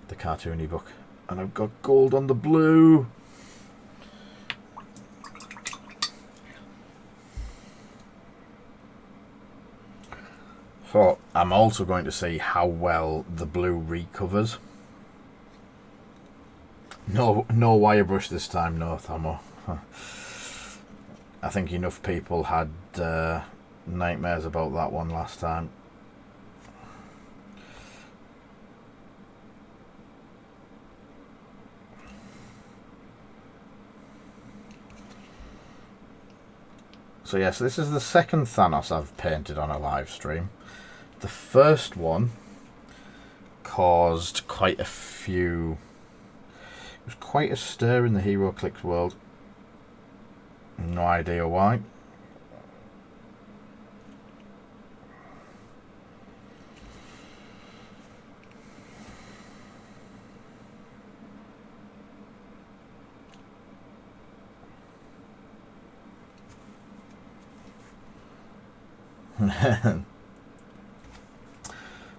cartoony book. And I've got gold on the blue. So I'm also going to see how well the blue recovers. No wire brush this time, no Thamo. I think enough people had nightmares about that one last time. So yes, this is the second Thanos I've painted on a live stream. The first one caused quite a few... It was quite a stir in the HeroClix world. No idea why.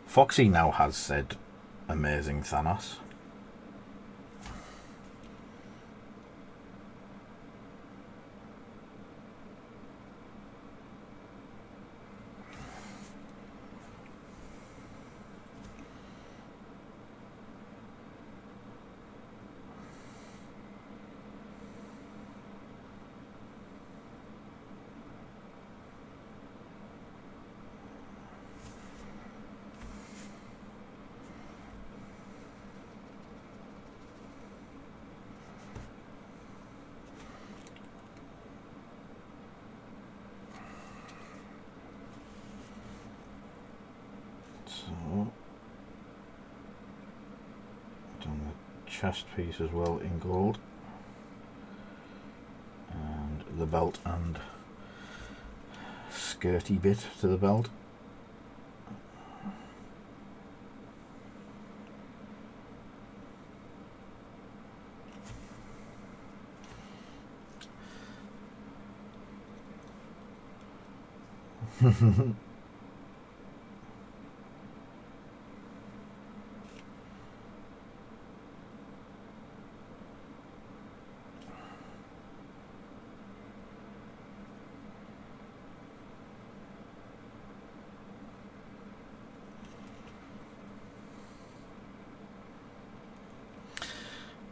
Foxy now has said amazing Thanos. So, done the chest piece as well in gold, and the belt and skirty bit to the belt.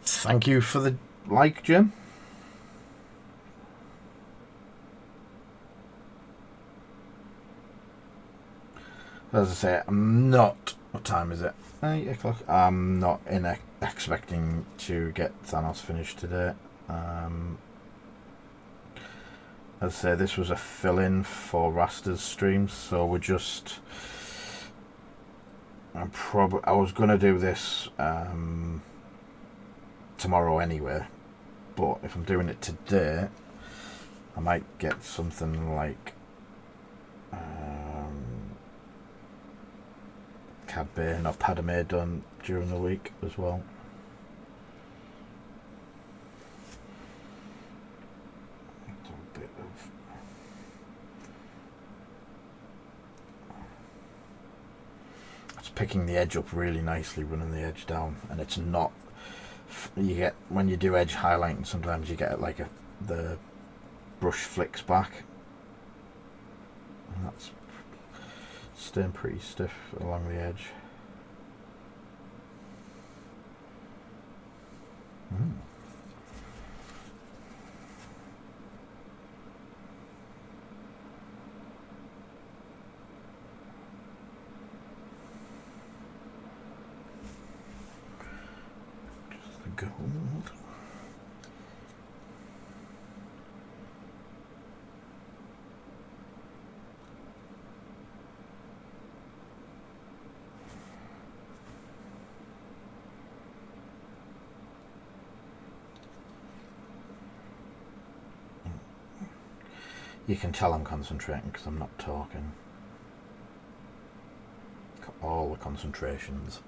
Thank you for the like, Jim. As I say, I'm not... What time is it? 8 o'clock. I'm not expecting to get Thanos finished today. As I say, this was a fill-in for Raster's stream, so we're just... I was going to do this tomorrow anyway, but if I'm doing it today, I might get something like Cad Bane or Padme done during the week as well. A bit of... It's picking the edge up really nicely, running the edge down, and it's not... You get, when you do edge highlighting, sometimes you get like the brush flicks back, and that's staying pretty stiff along the edge. Just the gold. You can tell I'm concentrating because I'm not talking. Got all the concentrations.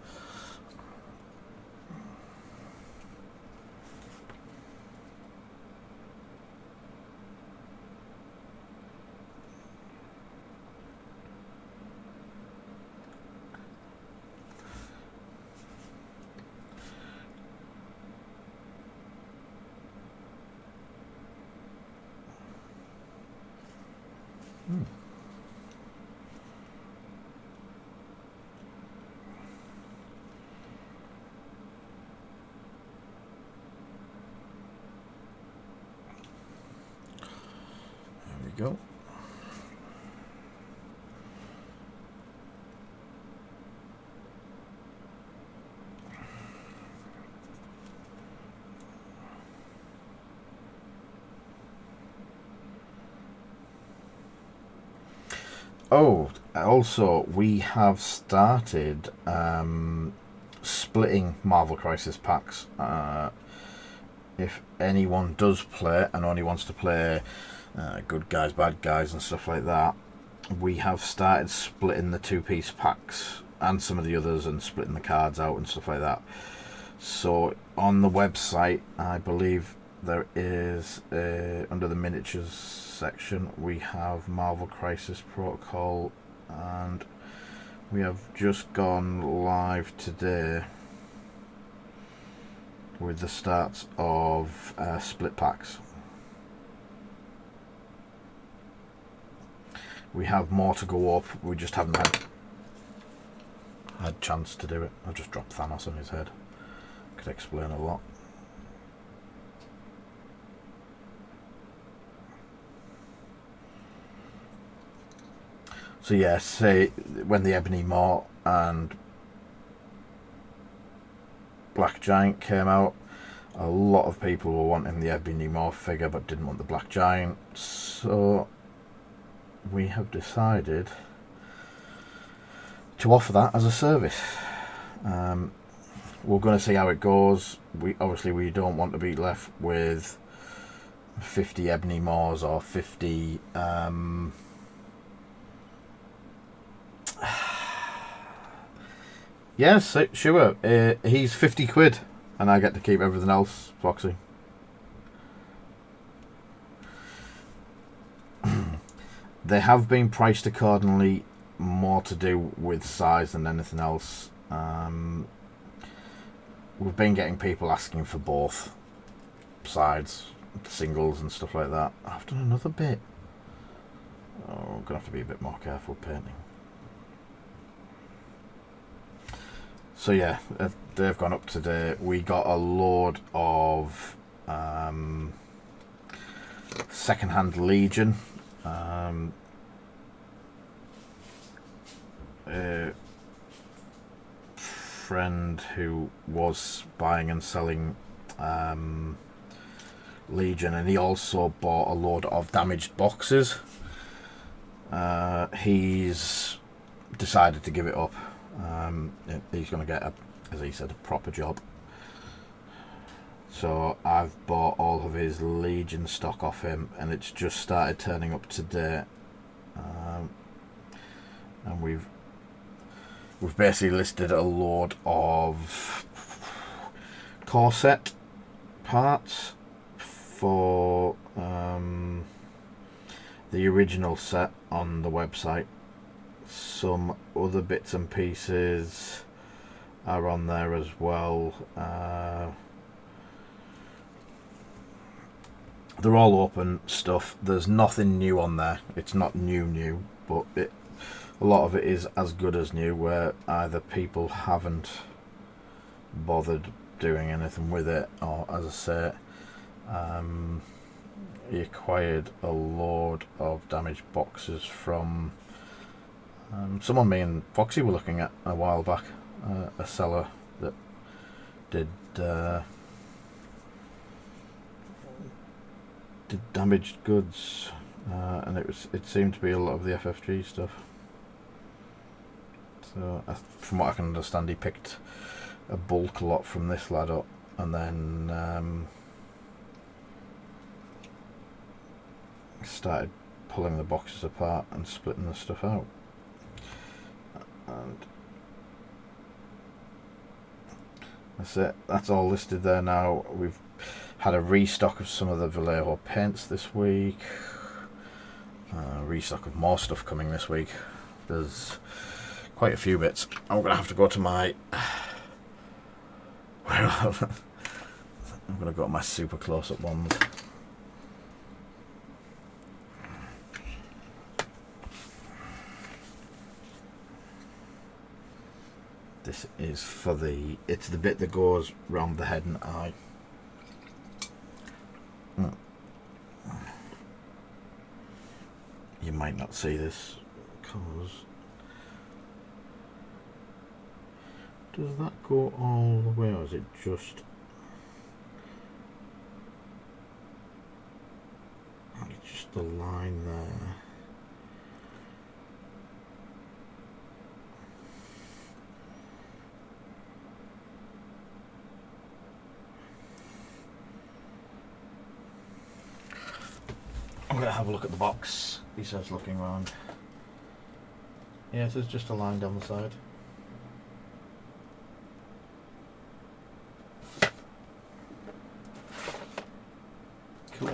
go. Oh, also, we have started splitting Marvel Crisis packs. If anyone does play and only wants to play good guys, bad guys and stuff like that, we have started splitting the two-piece packs and some of the others and splitting the cards out and stuff like that. So on the website, I believe there is under the miniatures section, we have Marvel Crisis Protocol, and we have just gone live today with the starts of split packs. We have more to go up, we just haven't had chance to do it. I've just dropped Thanos on his head. Could explain a lot. So yeah, say when the Ebony Maw and Black Giant came out, a lot of people were wanting the Ebony Maw figure but didn't want the Black Giant, so we have decided to offer that as a service. We're going to see how it goes. We don't want to be left with 50 Ebony Maws or 50 yes, sure. He's 50 quid and I get to keep everything else, Foxy. They have been priced accordingly, more to do with size than anything else. We've been getting people asking for both sides, singles and stuff like that. I've done another bit. Oh, I'm going to have to be a bit more careful painting. So yeah, they've gone up today. We got a load of second-hand Legion. A friend who was buying and selling Legion, and he also bought a load of damaged boxes. He's decided to give it up. He's going to get, as he said, a proper job. So I've bought all of his Legion stock off him, and it's just started turning up today. And we've basically listed a load of corset parts for the original set on the website. Some other bits and pieces are on there as well. They're all open stuff. There's nothing new on there. It's not new, but a lot of it is as good as new, where either people haven't bothered doing anything with it, or, as I say, he acquired a load of damaged boxes from someone me and Foxy were looking at a while back, a seller that did damaged goods, and it seemed to be a lot of the FFG stuff. So from what I can understand, he picked a bulk lot from this lad up, and then started pulling the boxes apart and splitting the stuff out. And that's it. That's all listed there now. We've had a restock of some of the Vallejo paints this week. Restock of more stuff coming this week. There's quite a few bits. I'm going to have to go to my... I'm going to go to my super close-up ones. This is for it's the bit that goes round the head and eye. you might not see this because does that go all the way, or is it just the line there? I'm going to have a look at the box. He says looking around. Yes, there's just a line down the side. Cool.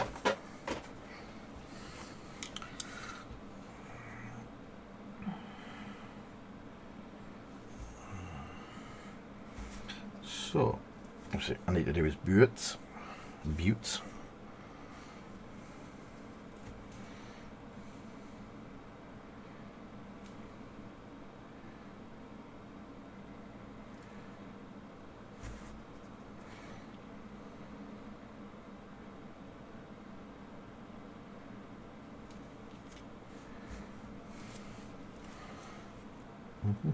So, I need to do his buttes.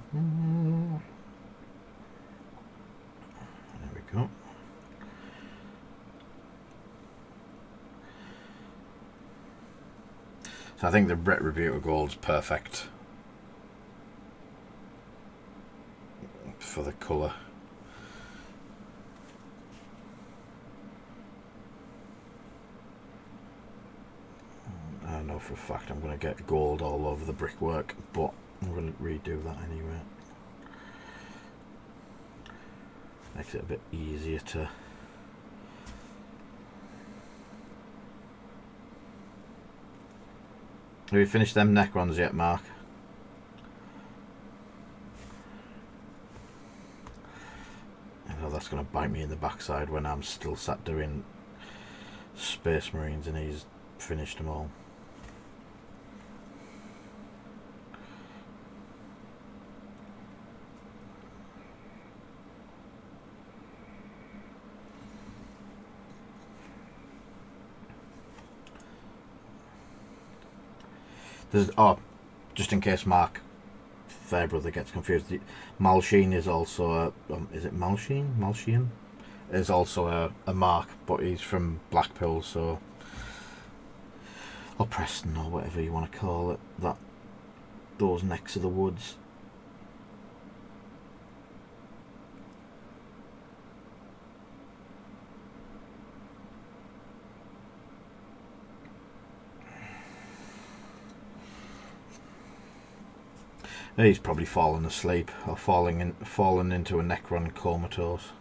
There we go. So I think the Retributive Gold's perfect for the colour. I know for a fact I'm going to get gold all over the brickwork, but I'm going to redo that anyway. Makes it a bit easier to... Have you finished them Necrons yet, Mark? I know that's going to bite me in the backside when I'm still sat doing Space Marines and he's finished them all. There's, oh, just in case Mark Fairbrother gets confused, Malsheen is also a, is it Malsheen? Malsheen? Is also a Mark, but he's from Blackpool, so, or Preston, or whatever you want to call it, those necks of the woods. He's probably fallen asleep or fallen into a Necron comatose.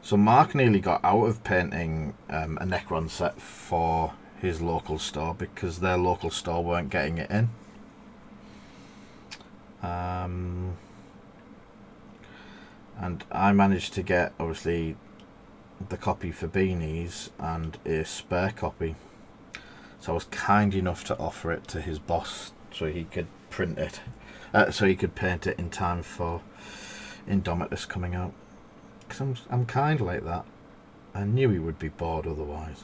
So Mark nearly got out of painting a Necron set for his local store because their local store weren't getting it in. And I managed to get, obviously, the copy for beanies and a spare copy. So I was kind enough to offer it to his boss so he could print it, so he could paint it in time for Indomitus coming out. Because I'm kind of like that. I knew he would be bored otherwise.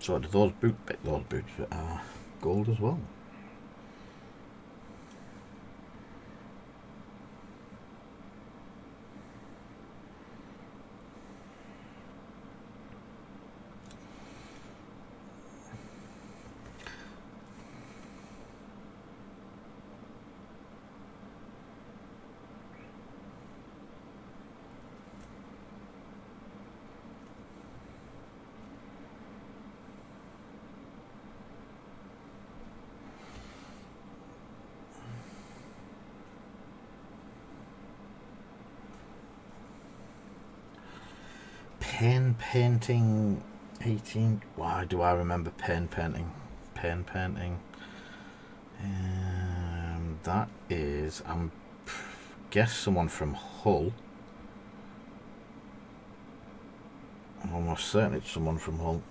So do those boots are gold as well. Pen painting 18. Why do I remember pen painting? Pen painting. That is, guess someone from Hull. I'm almost certain it's someone from Hull.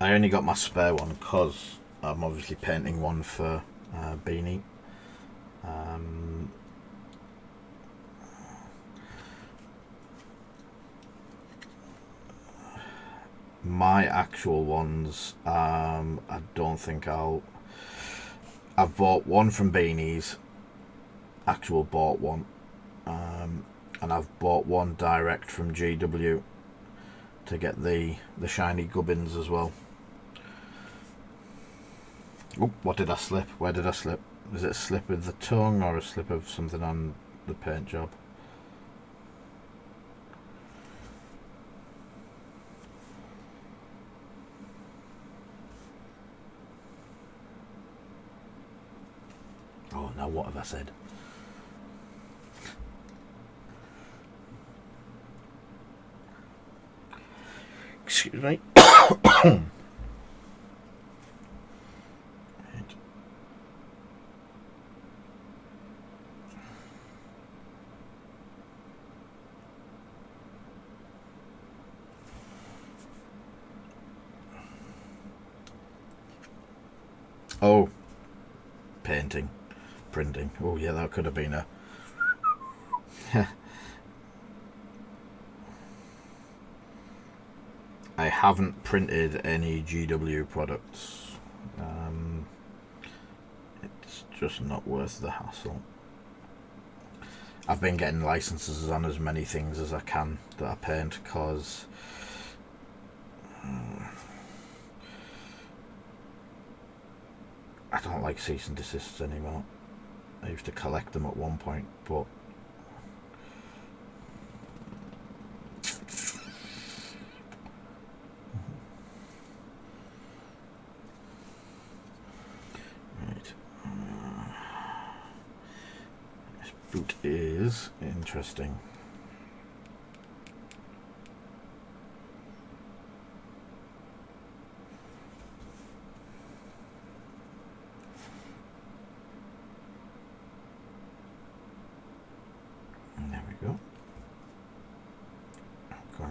I only got my spare one because I'm obviously painting one for Beanie. My actual ones, I don't think I've bought one from Beanie's, actual bought one, and I've bought one direct from GW to get the shiny gubbins as well. Oh, what did I slip? Where did I slip? Is it a slip with the tongue or a slip of something on the paint job? Oh, now what have I said? Excuse me. Oh, painting, printing. Oh yeah, that could have been a... I haven't printed any GW products. It's just not worth the hassle. I've been getting licenses on as many things as I can that I paint because I don't like cease and desists anymore. I used to collect them at one point, but right. This boot is interesting.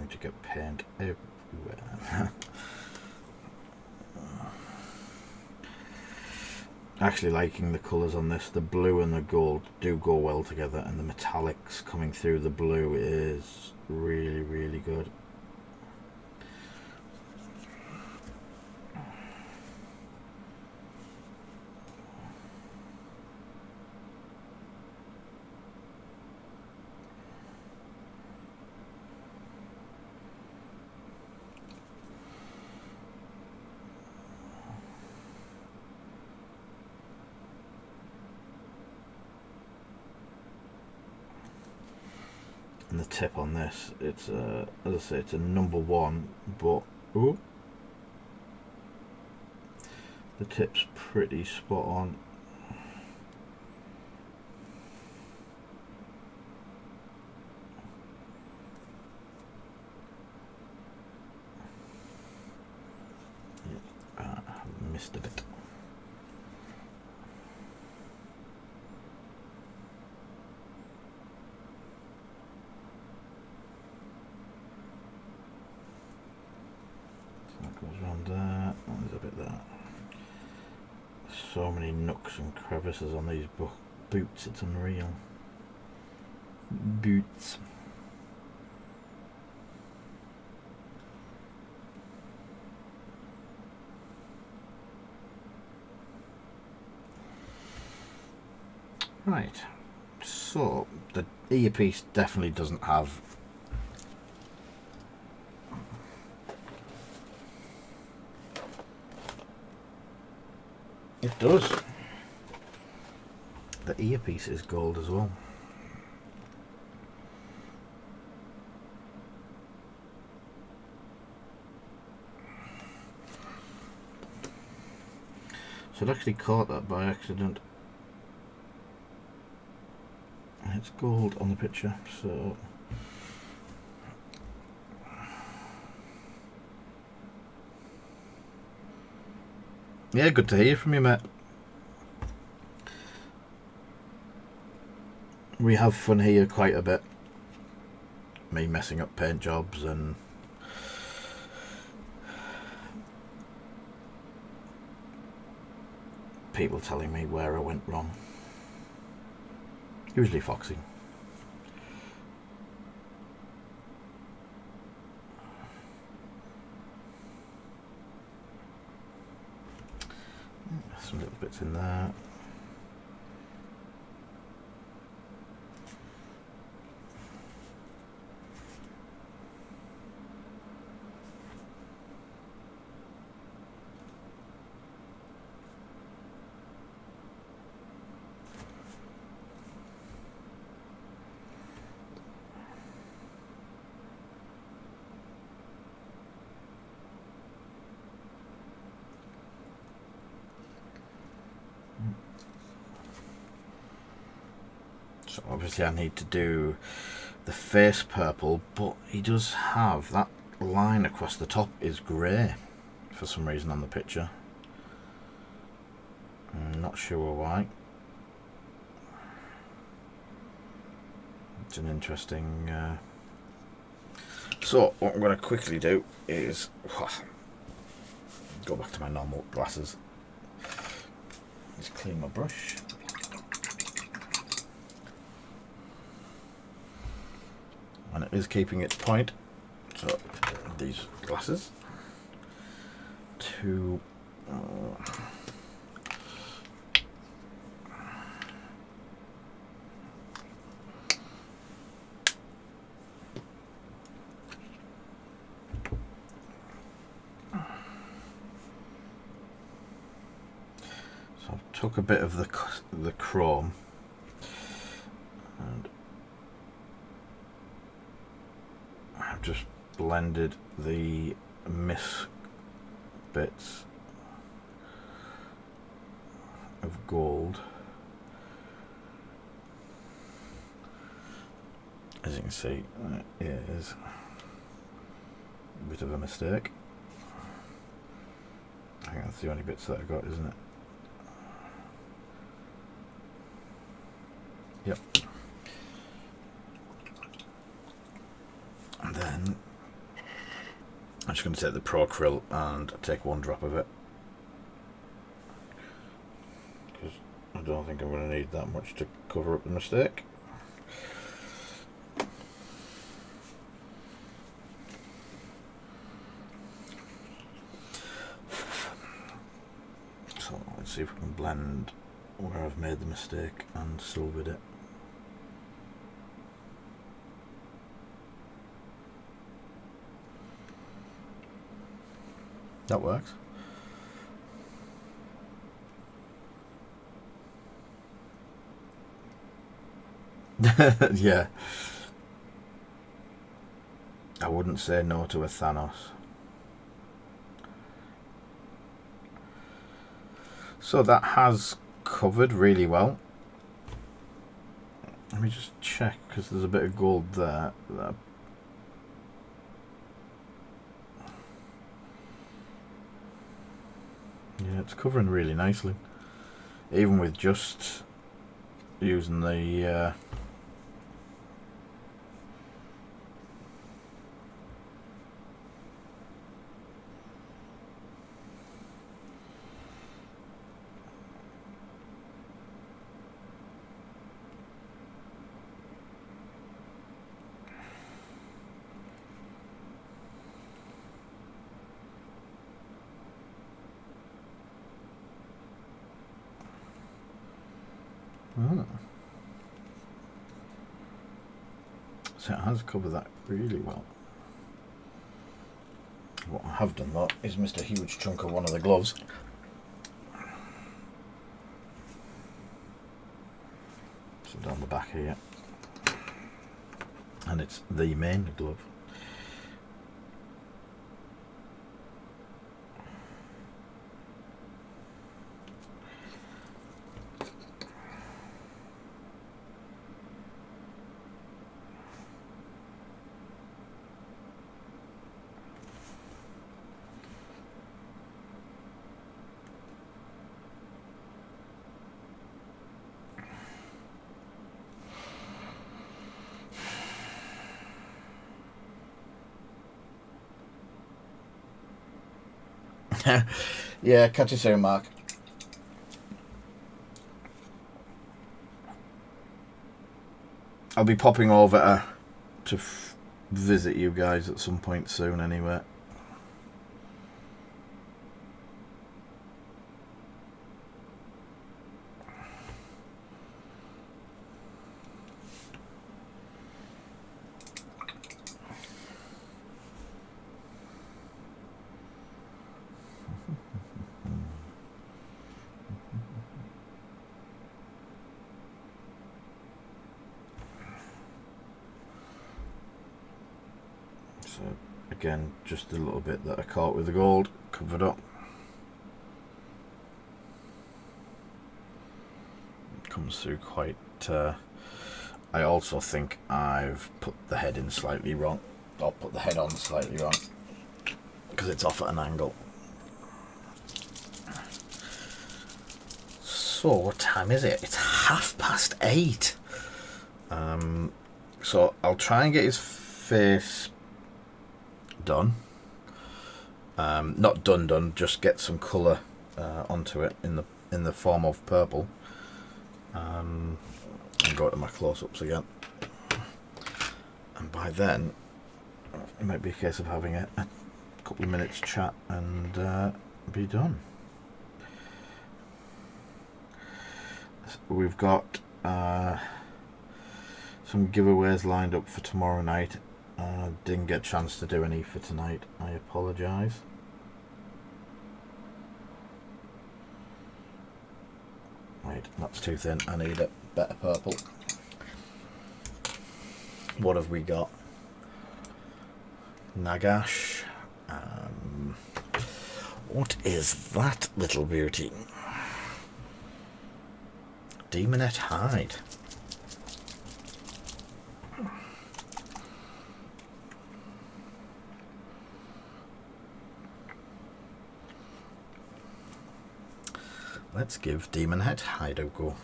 To get paint everywhere. Actually liking the colours on this. The blue and the gold do go well together, and the metallics coming through the blue is really, really good. And the tip on this, it's as I say, it's a number one, but ooh, the tip's pretty spot on. Yeah, I missed a bit. Goes around there, and there's a bit there. So many nooks and crevices on these boots, it's unreal. Boots. Right, So the earpiece definitely doesn't have it does. The earpiece is gold as well. So I'd actually caught that by accident. It's gold on the picture, so yeah, good to hear from you, mate. We have fun here quite a bit. Me messing up paint jobs and people telling me where I went wrong. Usually Foxy. Some little bits in there. So obviously I need to do the face purple, but he does have that line across the top is grey for some reason on the picture. I'm not sure why. It's an interesting so what I'm going to quickly do is go back to my normal glasses. Just clean my brush. And it is keeping its point. So these glasses to so I've took a bit of the chrome and I've just blended the miss bits of gold. As you can see, it is a bit of a mistake. I think that's the only bits that I got, isn't it? Yep. And then I'm just going to take the Pro Krill and take one drop of it, because I don't think I'm going to need that much to cover up the mistake. So let's see if we can blend where I've made the mistake and silvered it. That works. Yeah. I wouldn't say no to a Thanos. So that has covered really well. Let me just check, because there's a bit of gold there. Yeah, it's covering really nicely, even with just using the So it has covered that really well. What I have done though is missed a huge chunk of one of the gloves. So down the back here. And it's the main glove. Yeah, catch you soon, Mark. I'll be popping over to visit you guys at some point soon anyway. So again, just a little bit that I caught with the gold covered up. It comes through quite. I also think I've put the head in slightly wrong. I'll put the head on slightly wrong because it's off at an angle. So what time is it? It's 8:30. So I'll try and get his face done. Not done. Just get some colour onto it in the form of purple. And go to my close-ups again. And by then, it might be a case of having a couple of minutes chat and be done. We've got some giveaways lined up for tomorrow night. Didn't get a chance to do any for tonight. I apologise. Wait, that's too thin. I need a better purple. What have we got? Nagash. What is that little beauty? Demonette Hide. Let's give Demonette Hide a go.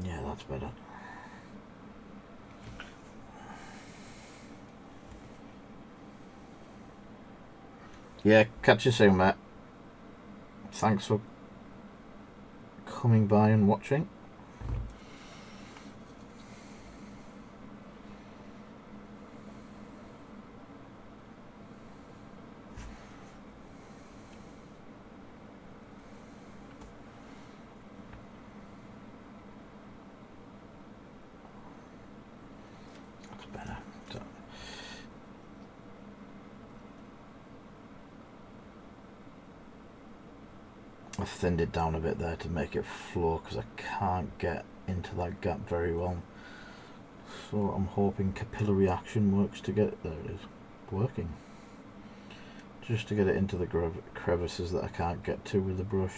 Yeah, that's better. Yeah, catch you soon, Matt. Thanks for coming by and watching. That's better. So, I've thinned it down a bit there to make it flow because I can't get into that gap very well. So I'm hoping capillary action works to get it. There it is. Working. Just to get it into the crevices that I can't get to with the brush.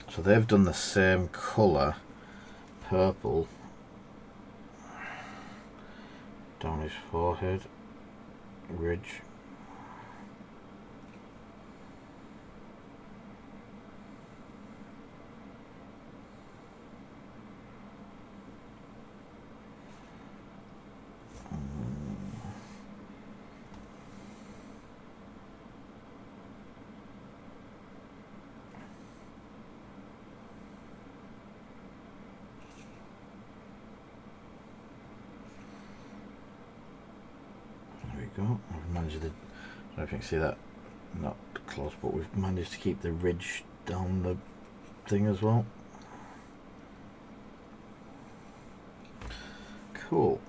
So they've done the same colour, purple, down his forehead, ridge. advantage of the... I don't know if you can see that, not close, but we've managed to keep the ridge down the thing as well. Cool.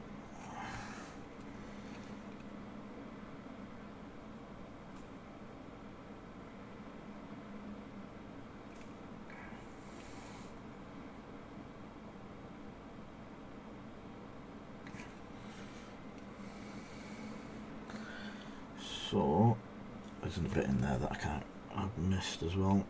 So there's a bit in there that I've missed as well.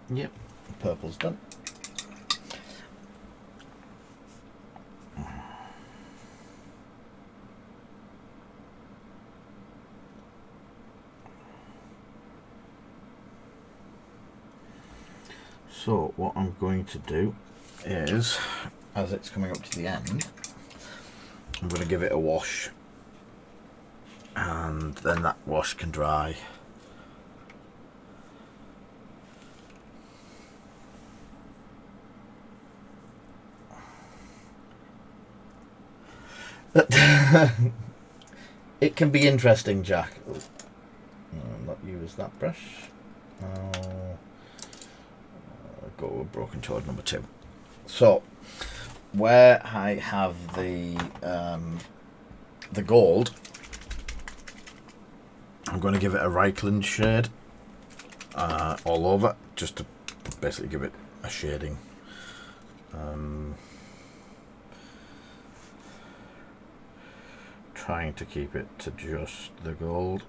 Yep, purple's done. So what I'm going to do is, as it's coming up to the end, I'm going to give it a wash, and then that wash can dry. It can be interesting, Jack. I'll not use that brush. I'll go with broken chord number 2. So where I have the gold, I'm going to give it a Reichland shade all over, just to basically give it a shading. Trying to keep it to just the gold.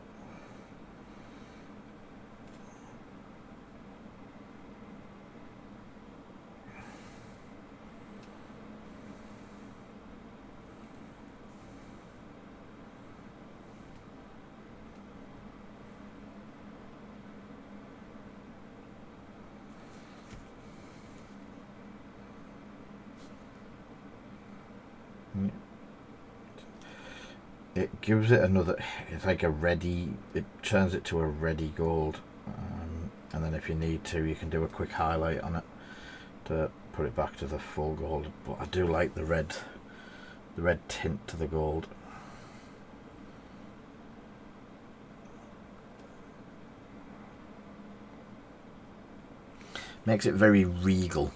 It gives it another, it's like a reddy, it turns it to a reddy gold, and then if you need to, you can do a quick highlight on it to put it back to the full gold. But I do like the red tint to the gold. Makes it very regal.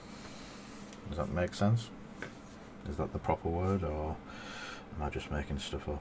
Does that make sense? Is that the proper word, or am I just making stuff up?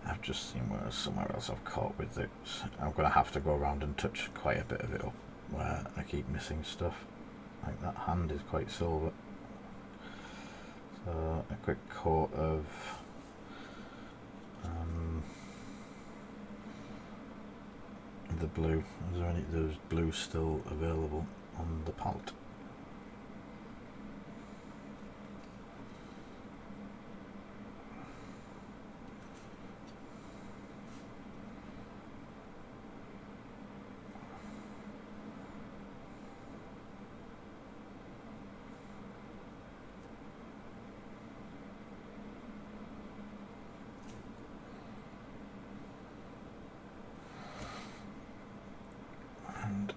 I've just seen where somewhere else I've caught with it. I'm going to have to go around and touch quite a bit of it up where I keep missing stuff. Like that hand is quite silver. So a quick coat of the blue. Is there any of those blue still available on the palette?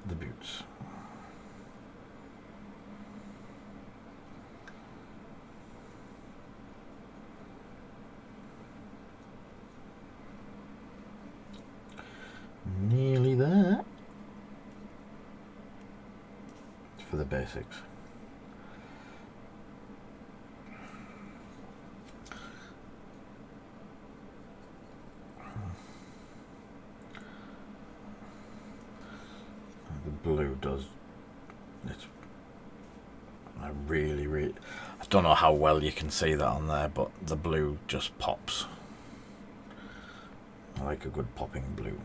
The boots. basics. The blue does. It's. I don't know how well you can see that on there, but the blue just pops. I like a good popping blue.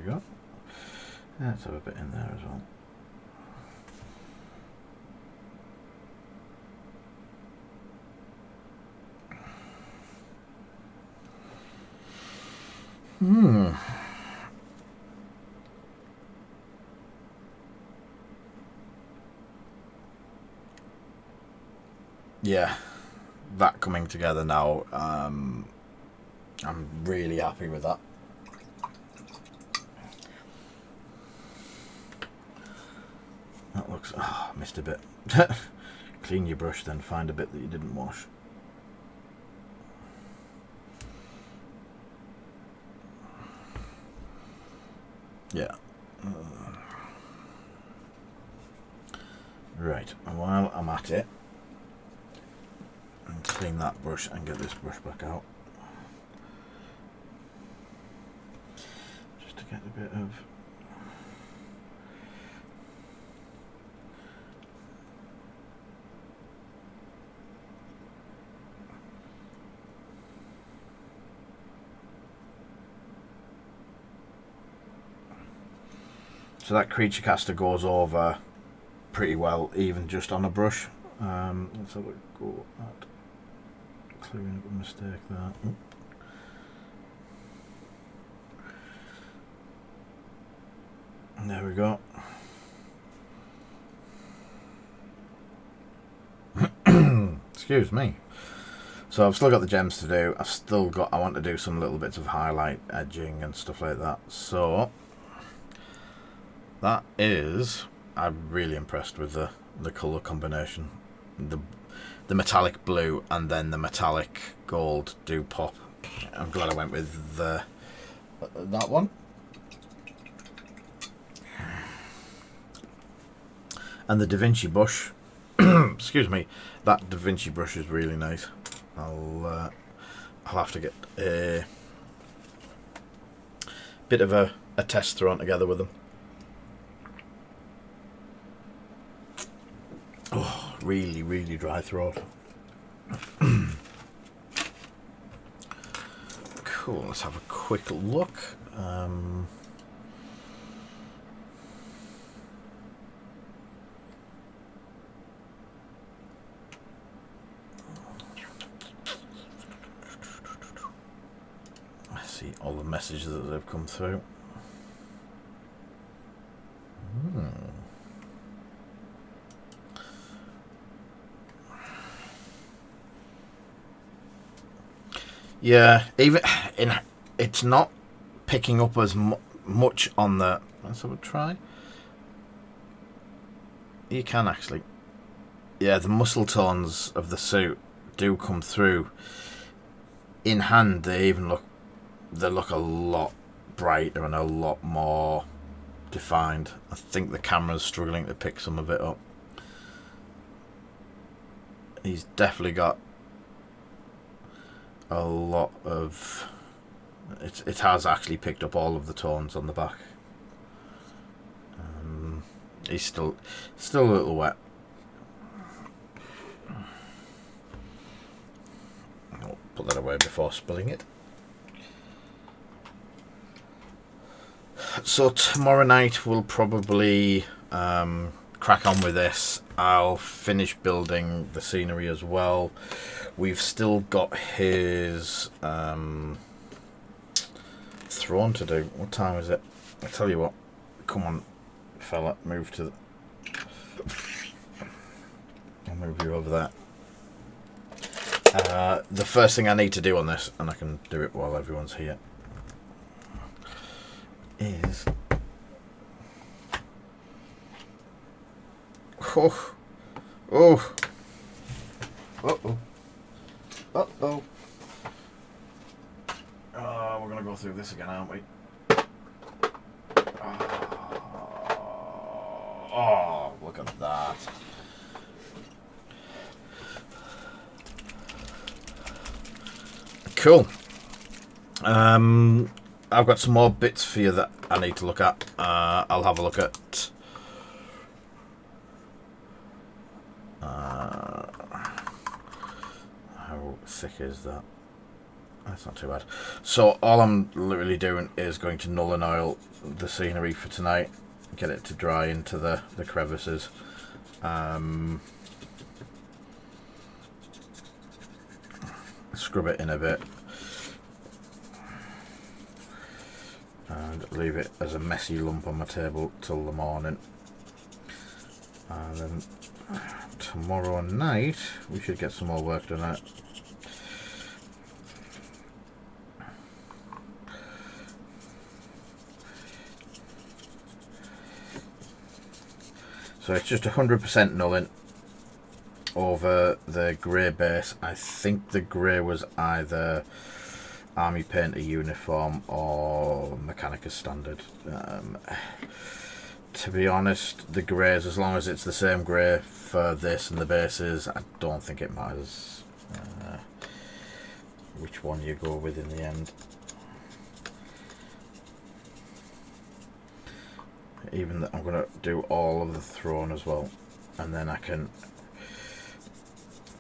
Go. Let's have a bit in there as well. Yeah, that coming together now. I'm really happy with that. That looks... Oh, missed a bit. Clean your brush, then find a bit that you didn't wash. Yeah. Right, and while I'm at it, and clean that brush and get this brush back out. Just to get a bit of... So that creature caster goes over pretty well, even just on a brush. Let's have a go at clearing up a mistake there. There we go. Excuse me. So I've still got the gems to do. I want to do some little bits of highlight, edging and stuff like that. So that is, I'm really impressed with the colour combination. The metallic blue and then the metallic gold do pop. I'm glad I went with that one. And the Da Vinci brush, excuse me, that Da Vinci brush is really nice. I'll have to get a bit of a test thrown together with them. Oh, really dry throat. Cool, let's have a quick look. I see all the messages that have come through. Yeah, it's not picking up as much on the... Let's have a try. You can actually... Yeah, the muscle tones of the suit do come through. In hand, they look a lot brighter and a lot more defined. I think the camera's struggling to pick some of it up. He's definitely got a lot of... It has actually picked up all of the tones on the back. He's still a little wet. I'll put that away before spilling it. So tomorrow night we'll probably crack on with this. I'll finish building the scenery as well. We've still got his throne to do. What time is it? I tell you what. Come on, fella, move to. I'll move you over there. The first thing I need to do on this, and I can do it while everyone's here, is oh we're gonna go through this again, aren't we? Oh, look at that. Cool. I've got some more bits for you that I need to look at. I'll have a look at how thick is that? That's not too bad. So all I'm literally doing is going to null and oil the scenery for tonight, get it to dry into the crevices. Scrub it in a bit and leave it as a messy lump on my table till the morning, and then tomorrow night we should get some more work done on it. So it's just 100% nulling over the grey base. I think the grey was either Army Painter uniform or Mechanicus standard. To be honest, the greys, as long as it's the same grey for this and the bases, I don't think it matters which one you go with in the end. Even that, I'm going to do all of the throne as well, and then I can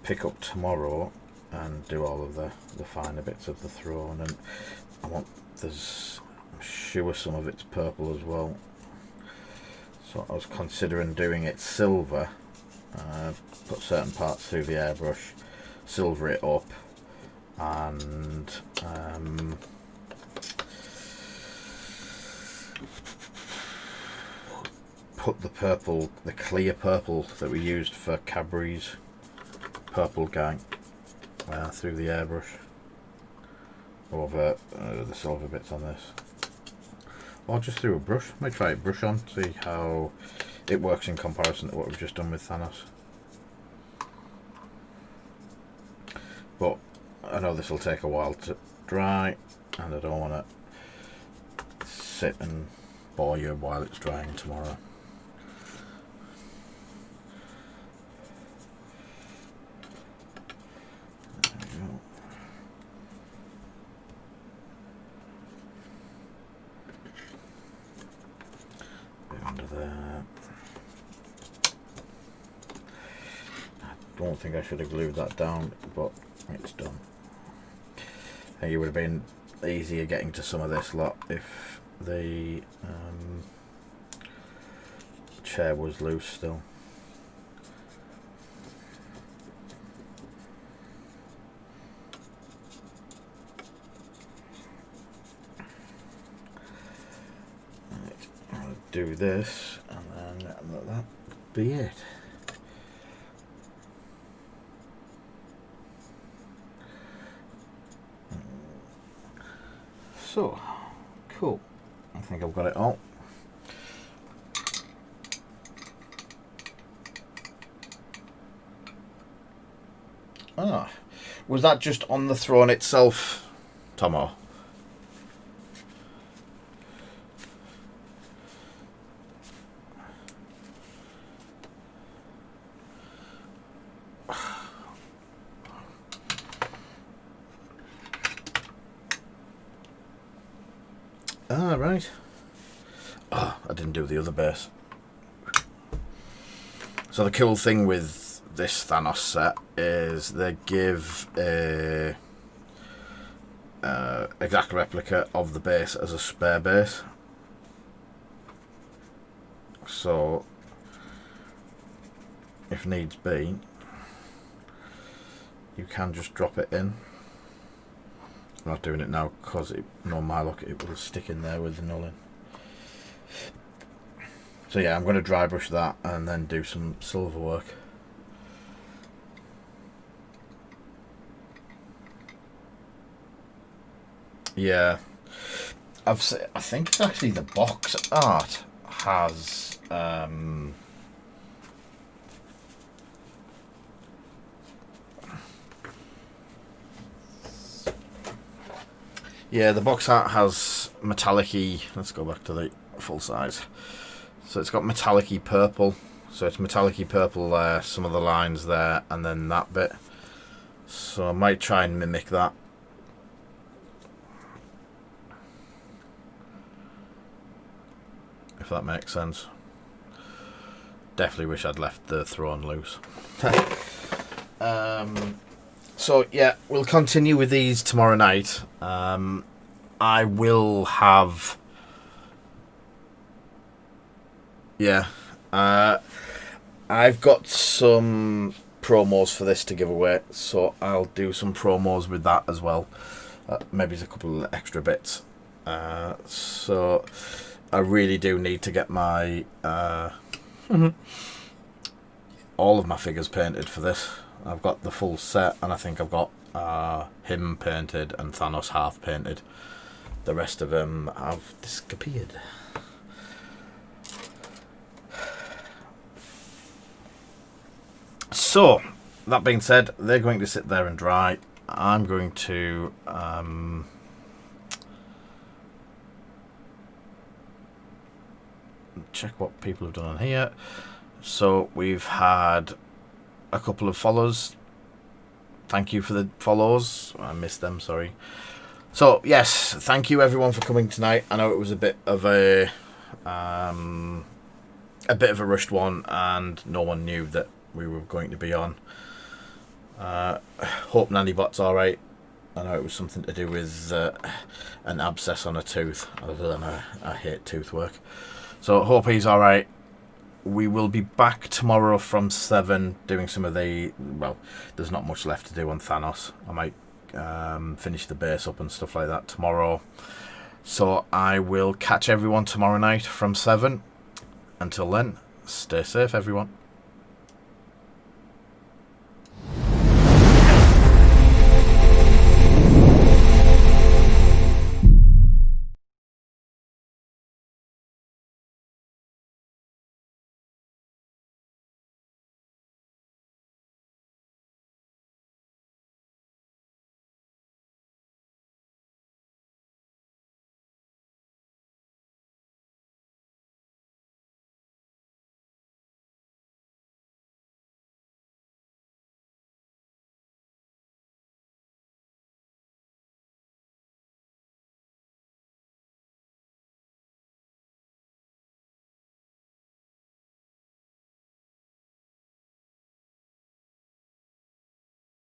pick up tomorrow and do all of the finer bits of the throne. And I want, I'm sure some of it's purple as well, so I was considering doing it silver, put certain parts through the airbrush, silver it up, and put the purple, the clear purple that we used for Cadbury's purple gang through the airbrush over the silver bits on this, or just through a brush. Might try it brush on, see how it works in comparison to what we've just done with Thanos. But I know this will take a while to dry, and I don't want to sit and bore you while it's drying tomorrow. Under there. I don't think I should have glued that down, but it's done. I think it would have been easier getting to some of this lot if the chair was loose still. Do this, and then let that be it. So, cool. I think I've got it all. Ah, was that just on the throne itself, Tomo? Ah, right. Oh, I didn't do the other base. So the cool thing with this Thanos set is they give a exact replica of the base as a spare base. So if needs be, you can just drop it in. I'm not doing it now because my luck, it will stick in there with the null in. So yeah, I'm going to dry brush that and then do some silver work. Yeah, I think it's actually the box art has yeah, the box art has metallic-y. Let's go back to the full size. So it's got metallic-y purple. So it's metallic-y purple there, some of the lines there, and then that bit. So I might try and mimic that. If that makes sense. Definitely wish I'd left the throne loose. So yeah, we'll continue with these tomorrow night. I will have... Yeah. I've got some promos for this to give away, so I'll do some promos with that as well. Maybe a couple of extra bits. So I really do need to get my all of my figures painted for this. I've got the full set, and I think I've got him painted and Thanos half painted. The rest of them have disappeared. So, that being said, they're going to sit there and dry. I'm going to check what people have done on here. So, we've had a couple of follows. Thank you for the follows. I missed them, sorry. So, yes, thank you everyone for coming tonight. I know it was a bit of a rushed one, and no one knew that we were going to be on. Hope Nannybot's alright. I know it was something to do with an abscess on a tooth. Other than I hate tooth work. So hope he's alright. We will be back tomorrow from 7 doing some of the... Well, there's not much left to do on Thanos. I might finish the base up and stuff like that tomorrow. So I will catch everyone tomorrow night from 7. Until then, stay safe everyone.